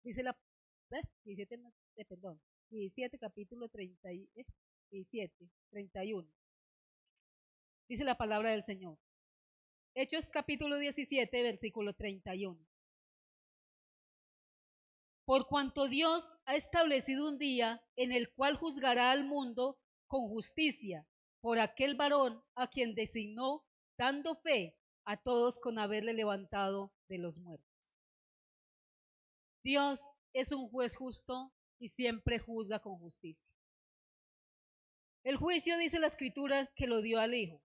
Dice la, 17, perdón, 17, capítulo 30, 17, 31. Dice la palabra del Señor. Hechos capítulo 17, versículo 31. Por cuanto Dios ha establecido un día en el cual juzgará al mundo con justicia por aquel varón a quien designó, dando fe a todos con haberle levantado de los muertos. Dios es un juez justo y siempre juzga con justicia. El juicio, dice la escritura, que lo dio al Hijo.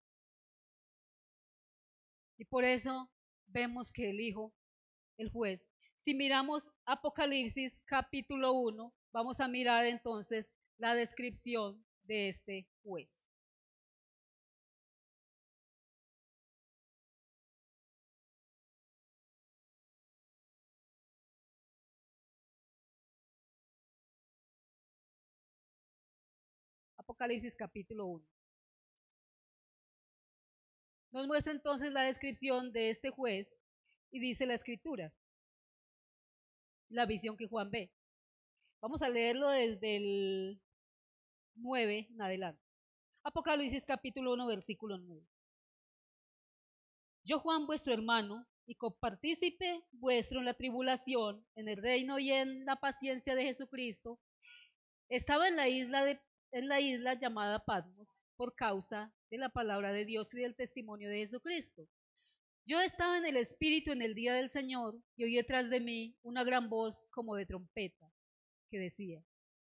Y por eso vemos que el Hijo, el juez, si miramos Apocalipsis capítulo 1, vamos a mirar entonces la descripción de este juez. Apocalipsis capítulo 1. Nos muestra entonces la descripción de este juez y dice la escritura, la visión que Juan ve. Vamos a leerlo desde el 9 en adelante. Apocalipsis capítulo 1, versículo 9. Yo, Juan, vuestro hermano, y copartícipe vuestro en la tribulación, en el reino y en la paciencia de Jesucristo, estaba en la isla llamada Patmos por causa de la palabra de Dios y del testimonio de Jesucristo. Yo estaba en el Espíritu en el día del Señor y oí detrás de mí una gran voz como de trompeta que decía,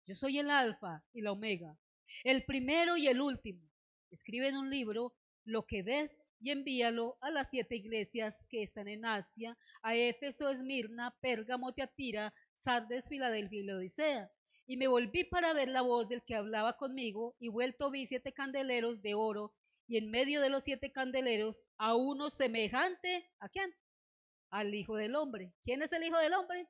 yo soy el Alfa y la Omega, el primero y el último. Escribe en un libro lo que ves y envíalo a las 7 iglesias que están en Asia, a Éfeso, Esmirna, Pérgamo, Tiatira, Sardes, Filadelfia y Laodicea. Y me volví para ver la voz del que hablaba conmigo, y vuelto vi 7 candeleros de oro, y en medio de los 7 candeleros a uno semejante, ¿a quién? Al Hijo del Hombre. ¿Quién es el Hijo del Hombre?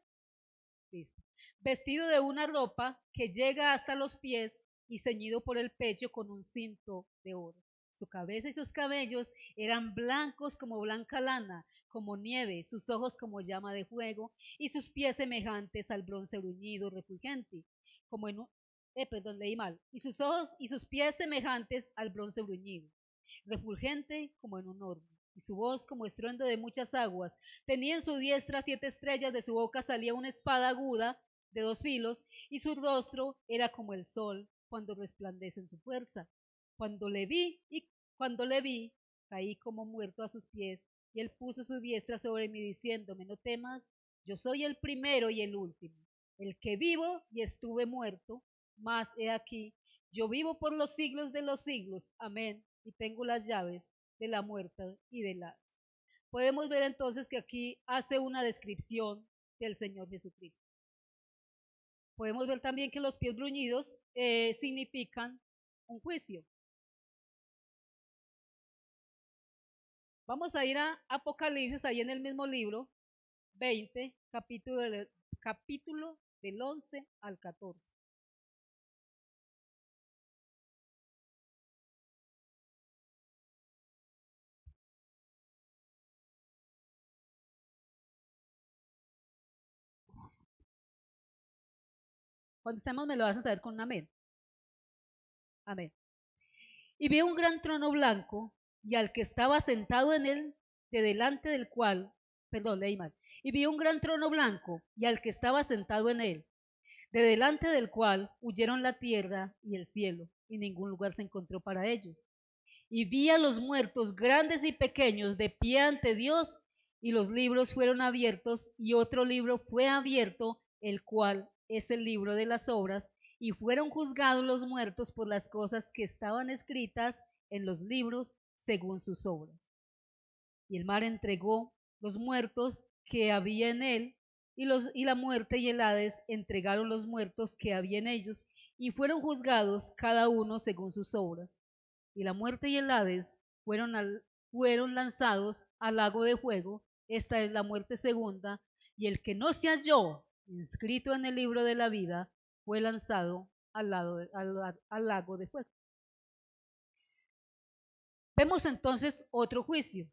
Cristo. Vestido de una ropa que llega hasta los pies y ceñido por el pecho con un cinto de oro. Su cabeza y sus cabellos eran blancos como blanca lana, como nieve, sus ojos como llama de fuego y sus pies semejantes al bronce bruñido refulgente, como perdón, leí mal. Y sus ojos y sus pies semejantes al bronce bruñido, refulgente como en un horno. Y su voz como estruendo de muchas aguas. Tenía en su diestra 7 estrellas, de su boca salía una espada aguda de 2 filos, y su rostro era como el sol cuando resplandece en su fuerza. Cuando le vi, caí como muerto a sus pies, y él puso su diestra sobre mí, diciéndome: no temas, yo soy el primero y el último, el que vivo y estuve muerto, mas he aquí, yo vivo por los siglos de los siglos. Amén. Y tengo las llaves de la muerte y del Hades. Podemos ver entonces que aquí hace una descripción del Señor Jesucristo. Podemos ver también que los pies bruñidos significan un juicio. Vamos a ir a Apocalipsis, ahí en el mismo libro, 20, capítulo del 11 al 14. Cuando estemos me lo vas a saber con un amén. Amén. Y vi un gran trono blanco, y al que estaba sentado en él, de delante del cual, perdón, leí mal. Y vi un gran trono blanco, y al que estaba sentado en él, de delante del cual huyeron la tierra y el cielo, y ningún lugar se encontró para ellos. Y vi a los muertos, grandes y pequeños, de pie ante Dios, y los libros fueron abiertos, y otro libro fue abierto, el cual es el libro de las obras, y fueron juzgados los muertos por las cosas que estaban escritas en los libros según sus obras. Y el mar entregó los muertos que había en él, y la muerte y el Hades entregaron los muertos que había en ellos, y fueron juzgados cada uno según sus obras. Y la muerte y el Hades fueron lanzados al lago de fuego. Esta es la muerte segunda, y el que no se halló inscrito en el libro de la vida fue lanzado al lago de fuego. Vemos entonces otro juicio.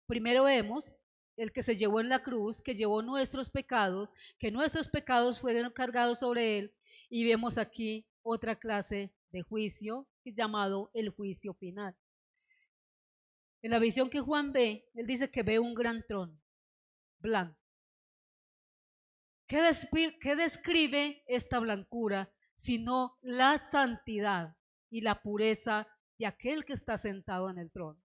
Primero vemos el que se llevó en la cruz, que llevó nuestros pecados, que nuestros pecados fueron cargados sobre él, y vemos aquí otra clase de juicio llamado el juicio final. En la visión que Juan ve, él dice que ve un gran trono blanco. ¿Qué describe esta blancura sino la santidad y la pureza de aquel que está sentado en el trono?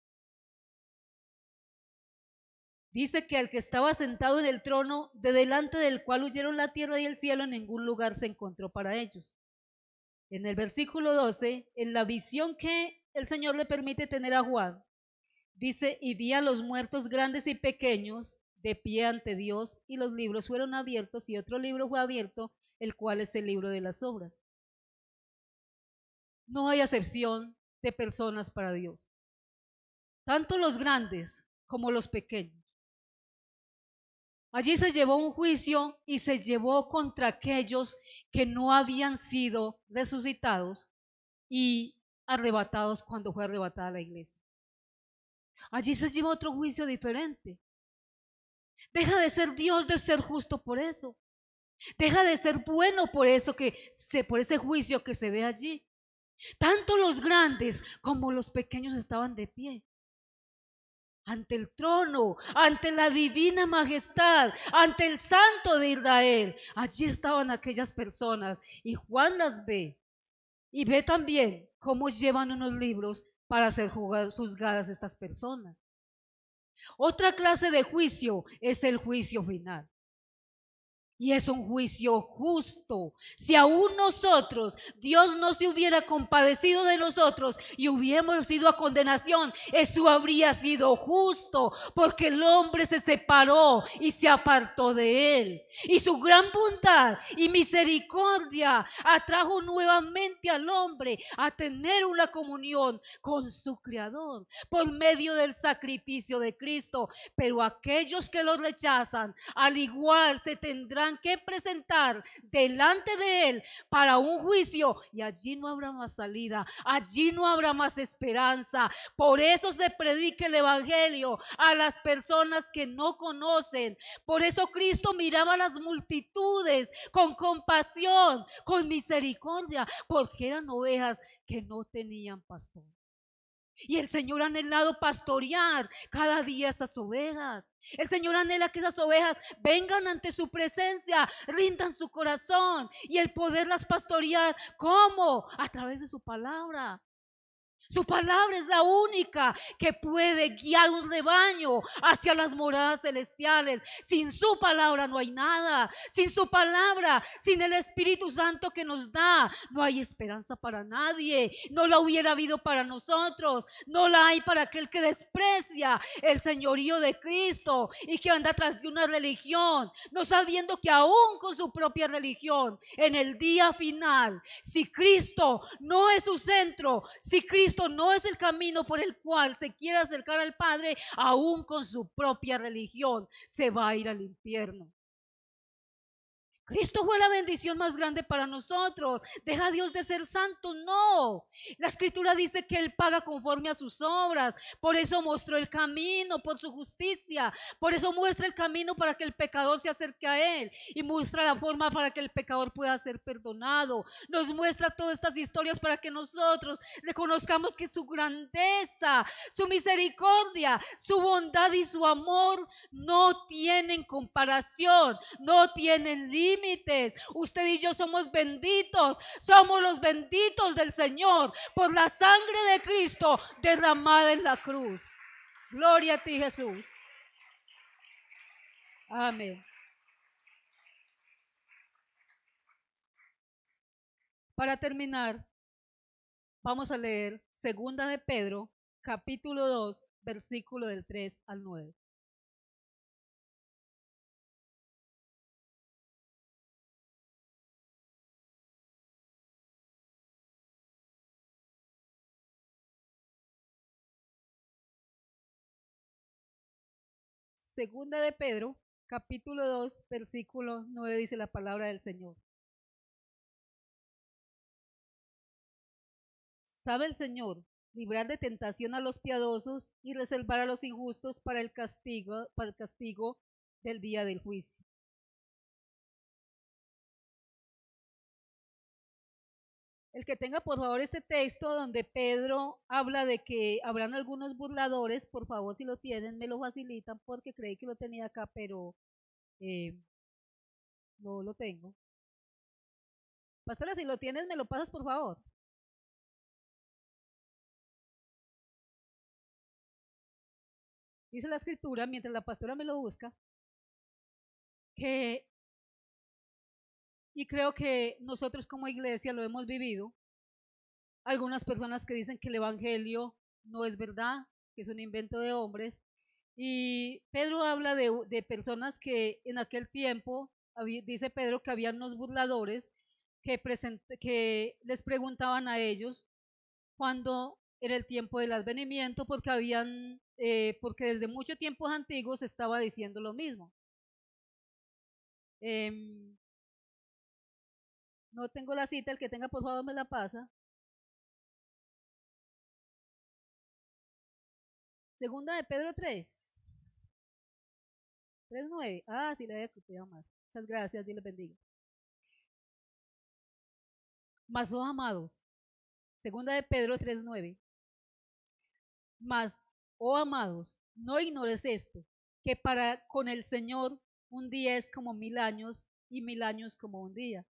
Dice que al que estaba sentado en el trono, de delante del cual huyeron la tierra y el cielo, en ningún lugar se encontró para ellos. En el versículo 12, en la visión que el Señor le permite tener a Juan, dice: y vi a los muertos grandes y pequeños de pie ante Dios, y los libros fueron abiertos, y otro libro fue abierto, el cual es el libro de las obras. No hay acepción de personas para Dios, tanto los grandes como los pequeños. Allí se llevó un juicio y se llevó contra aquellos que no habían sido resucitados y arrebatados cuando fue arrebatada la iglesia. Allí se llevó otro juicio diferente. Deja de ser Dios, de ser justo por eso. Deja de ser bueno por eso por ese juicio que se ve allí. Tanto los grandes como los pequeños estaban de pie ante el trono, ante la divina majestad, ante el Santo de Israel. Allí estaban aquellas personas, y Juan las ve y ve también cómo llevan unos libros para ser juzgadas estas personas. Otra clase de juicio es el juicio final. Y es un juicio justo. Si aún nosotros, Dios no se hubiera compadecido de nosotros y hubiéramos ido a condenación, eso habría sido justo, porque el hombre se separó y se apartó de él. Y su gran bondad y misericordia atrajo nuevamente al hombre a tener una comunión con su Creador por medio del sacrificio de Cristo. Pero aquellos que lo rechazan, al igual se tendrán tendrán que presentar delante de Él para un juicio, y allí no habrá más salida, allí no habrá más esperanza. Por eso se predica el evangelio a las personas que no conocen. Por eso Cristo miraba a las multitudes con compasión, con misericordia, porque eran ovejas que no tenían pastor. Y el Señor ha anhelado pastorear cada día esas ovejas. El Señor anhela que esas ovejas vengan ante su presencia, rindan su corazón y el poderlas pastorear. ¿Cómo? A través de su palabra. Su palabra es la única que puede guiar un rebaño hacia las moradas celestiales. Sin su palabra no hay nada. Sin su palabra, sin el Espíritu Santo que nos da, no hay esperanza para nadie. No la hubiera habido para nosotros. No la hay para aquel que desprecia el señorío de Cristo y que anda tras de una religión, no sabiendo que aún con su propia religión, en el día final, si Cristo no es su centro, si Cristo no es el camino por el cual se quiere acercar al Padre, aún con su propia religión se va a ir al infierno. Cristo fue la bendición más grande para nosotros. ¿Deja a Dios de ser santo? No. La escritura dice que Él paga conforme a sus obras. Por eso mostró el camino, por su justicia. Por eso muestra el camino para que el pecador se acerque a Él. Y muestra la forma para que el pecador pueda ser perdonado. Nos muestra todas estas historias para que nosotros reconozcamos que su grandeza, su misericordia, su bondad y su amor no tienen comparación, no tienen límites. Usted y yo somos benditos, somos los benditos del Señor por la sangre de Cristo derramada en la cruz. Gloria a ti, Jesús. Amén. Para terminar, vamos a leer Segunda de Pedro, capítulo 2, versículo del 3 al 9. Segunda de Pedro, capítulo 2, versículo 9 dice la palabra del Señor. Sabe el Señor librar de tentación a los piadosos y reservar a los injustos para el castigo del día del juicio. El que tenga por favor este texto donde Pedro habla de que habrán algunos burladores, por favor si lo tienen me lo facilitan porque creí que lo tenía acá, pero eh, no lo tengo. Pastora, si lo tienes me lo pasas por favor. Dice la escritura, mientras la pastora me lo busca, que, y creo que nosotros como iglesia lo hemos vivido, algunas personas que dicen que el evangelio no es verdad, que es un invento de hombres, y Pedro habla de personas que en aquel tiempo, dice Pedro que había unos burladores que les preguntaban a ellos cuándo era el tiempo del advenimiento, porque desde muchos tiempos antiguos se estaba diciendo lo mismo. No tengo la cita, el que tenga por favor me la pasa. Segunda de Pedro 3, 3:9. Ah, sí, la he escuchado más. Muchas gracias, Dios les bendiga. Mas, oh amados, segunda de Pedro 3:9. Mas, oh amados, no ignores esto, que para con el Señor un día es como 1000 años y 1000 años como un día.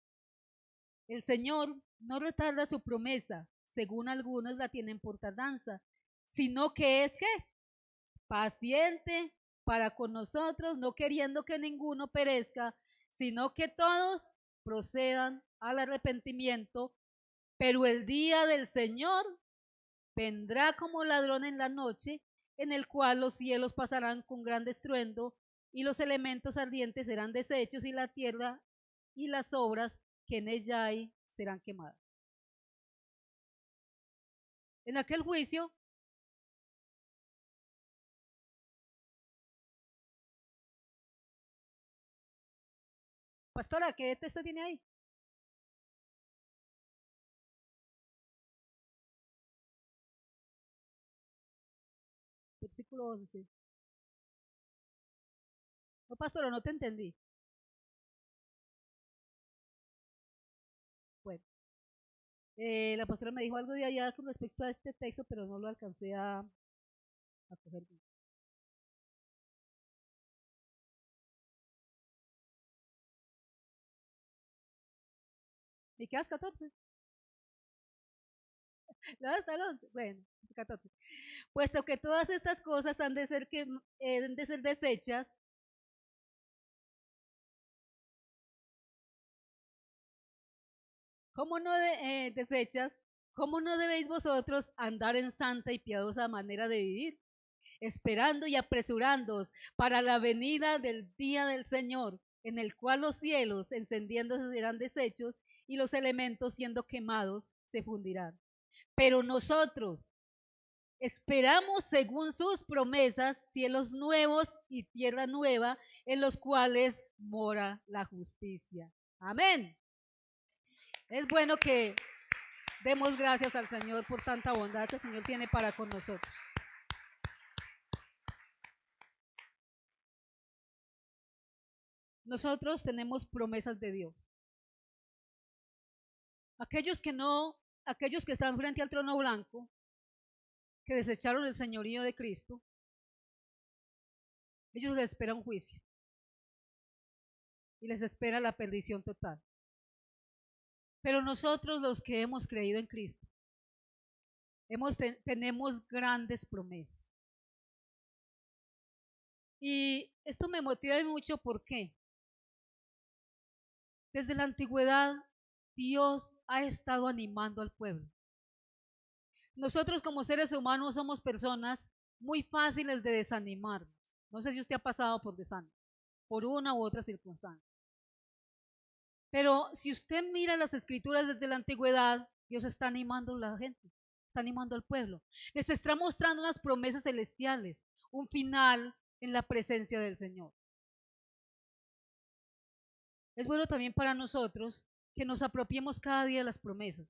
El Señor no retarda su promesa, según algunos la tienen por tardanza, sino que es que paciente para con nosotros, no queriendo que ninguno perezca, sino que todos procedan al arrepentimiento. Pero el día del Señor vendrá como ladrón en la noche, en el cual los cielos pasarán con gran estruendo y los elementos ardientes serán deshechos y la tierra y las obras que en ella hay serán quemadas. En aquel juicio Pastora, ¿qué texto tiene ahí? Versículo 11. No, pastora, no te entendí. Bueno, la pastora me dijo algo de allá con respecto a este texto, pero no lo alcancé a coger bien. Miqueas 14. No, hasta el 11. Bueno, 14. Puesto que todas estas cosas han de ser, han de ser desechas, ¿cómo no desechas? ¿Cómo no debéis vosotros andar en santa y piadosa manera de vivir, esperando y apresurándoos para la venida del día del Señor, en el cual los cielos encendiéndose serán deshechos y los elementos siendo quemados se fundirán? Pero nosotros esperamos según sus promesas cielos nuevos y tierra nueva en los cuales mora la justicia. Amén. Es bueno que demos gracias al Señor por tanta bondad que el Señor tiene para con nosotros. Nosotros tenemos promesas de Dios. Aquellos que están frente al trono blanco, que desecharon el señorío de Cristo, ellos les espera un juicio y les espera la perdición total. Pero nosotros, los que hemos creído en Cristo, tenemos grandes promesas. Y esto me motiva mucho porque desde la antigüedad Dios ha estado animando al pueblo. Nosotros como seres humanos somos personas muy fáciles de desanimar. No sé si usted ha pasado por desánimo, por una u otra circunstancia. Pero si usted mira las escrituras desde la antigüedad, Dios está animando a la gente, está animando al pueblo. Les está mostrando unas promesas celestiales, un final en la presencia del Señor. Es bueno también para nosotros que nos apropiemos cada día de las promesas.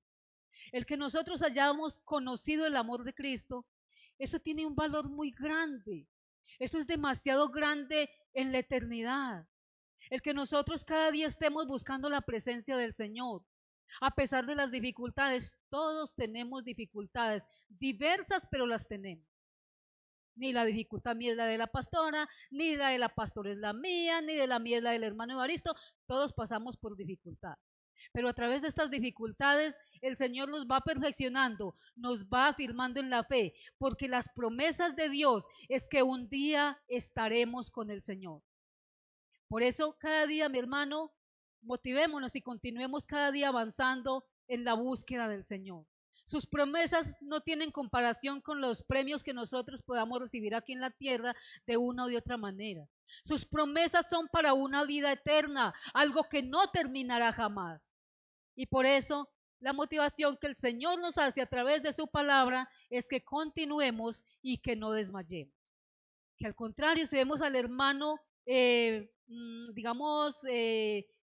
El que nosotros hayamos conocido el amor de Cristo, eso tiene un valor muy grande. Esto es demasiado grande en la eternidad. El que nosotros cada día estemos buscando la presencia del Señor. A pesar de las dificultades, todos tenemos dificultades diversas, pero las tenemos. Ni la dificultad mía es la de la pastora, ni la de la pastora es la mía, ni de la mía es la del hermano Evaristo. Todos pasamos por dificultad. Pero a través de estas dificultades, el Señor nos va perfeccionando, nos va afirmando en la fe, porque las promesas de Dios es que un día estaremos con el Señor. Por eso, cada día, mi hermano, motivémonos y continuemos cada día avanzando en la búsqueda del Señor. Sus promesas no tienen comparación con los premios que nosotros podamos recibir aquí en la tierra de una o de otra manera. Sus promesas son para una vida eterna, algo que no terminará jamás. Y por eso la motivación que el Señor nos hace a través de su palabra es que continuemos y que no desmayemos. Que al contrario, si vemos al hermano,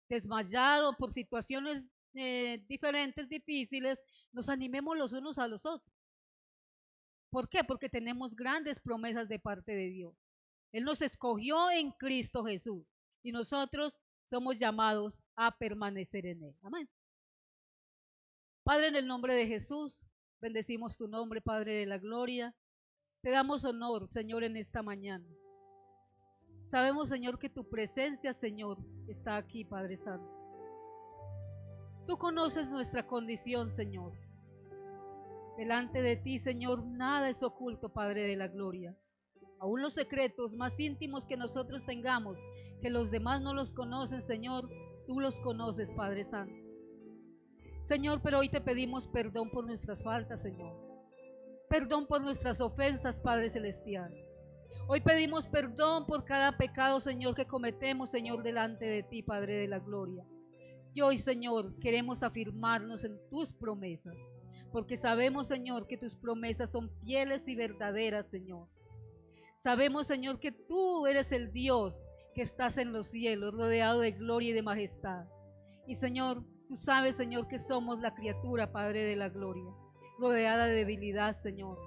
desmayado por situaciones diferentes, difíciles, nos animemos los unos a los otros. ¿Por qué? Porque tenemos grandes promesas de parte de Dios. Él nos escogió en Cristo Jesús y nosotros somos llamados a permanecer en Él. Amén. Padre, en el nombre de Jesús, bendecimos tu nombre, Padre de la gloria. Te damos honor, Señor, en esta mañana. Sabemos, Señor, que tu presencia, Señor, está aquí, Padre Santo. Tú conoces nuestra condición, Señor. Delante de ti, Señor, nada es oculto, Padre de la gloria. Aún los secretos más íntimos que nosotros tengamos, que los demás no los conocen, Señor, tú los conoces, Padre Santo. Señor, pero hoy te pedimos perdón por nuestras faltas, Señor. Perdón por nuestras ofensas, Padre Celestial. Hoy pedimos perdón por cada pecado, Señor, que cometemos, Señor, delante de ti, Padre de la gloria. Y hoy, Señor, queremos afirmarnos en tus promesas, porque sabemos, Señor, que tus promesas son fieles y verdaderas, Señor. Sabemos, Señor, que tú eres el Dios que estás en los cielos, rodeado de gloria y de majestad. Y Señor, tú sabes, Señor, que somos la criatura, Padre de la gloria, rodeada de debilidad, Señor,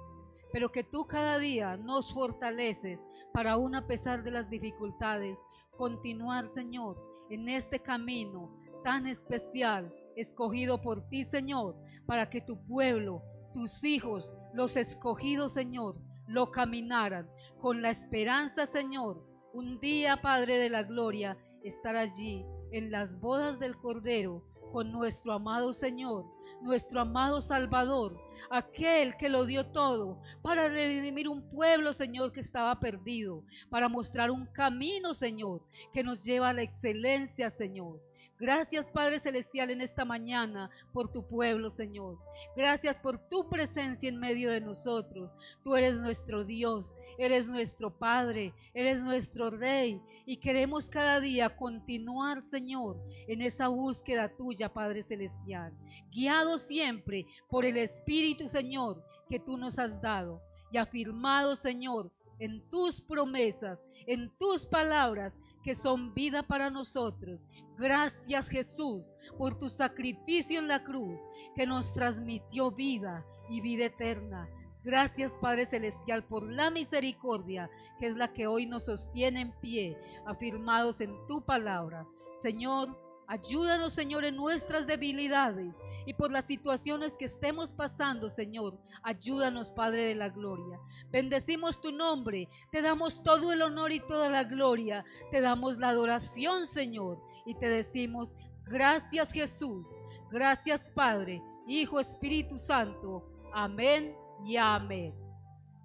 pero que tú cada día nos fortaleces para aún a pesar de las dificultades, continuar, Señor, en este camino tan especial, escogido por ti, Señor, para que tu pueblo, tus hijos, los escogidos, Señor, lo caminaran con la esperanza, Señor, un día, Padre de la gloria, estar allí en las bodas del Cordero con nuestro amado Señor, nuestro amado Salvador, aquel que lo dio todo para redimir un pueblo, Señor, que estaba perdido, para mostrar un camino, Señor, que nos lleva a la excelencia, Señor. Gracias, Padre Celestial, en esta mañana por tu pueblo, Señor. Gracias por tu presencia en medio de nosotros. Tú eres nuestro Dios, eres nuestro Padre, eres nuestro Rey, y queremos cada día continuar, Señor, en esa búsqueda tuya, Padre Celestial, guiado siempre por el Espíritu, Señor, que tú nos has dado, y afirmado, Señor, en tus promesas, en tus palabras, que son vida para nosotros. Gracias, Jesús, por tu sacrificio en la cruz, que nos transmitió vida y vida eterna. Gracias, Padre Celestial, por la misericordia, que es la que hoy nos sostiene en pie, afirmados en tu palabra. Señor, ayúdanos, Señor, en nuestras debilidades y por las situaciones que estemos pasando, Señor. Ayúdanos, Padre de la gloria. Bendecimos tu nombre, te damos todo el honor y toda la gloria, te damos la adoración, Señor, y te decimos, gracias, Jesús, gracias, Padre, Hijo, Espíritu Santo. Amén y amén.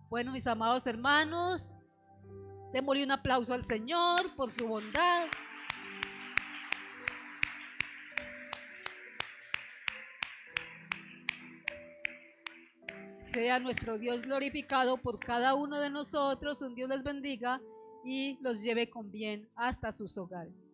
Bueno, mis amados hermanos, démosle un aplauso al Señor por su bondad. Sea nuestro Dios glorificado por cada uno de nosotros. Un Dios les bendiga y los lleve con bien hasta sus hogares.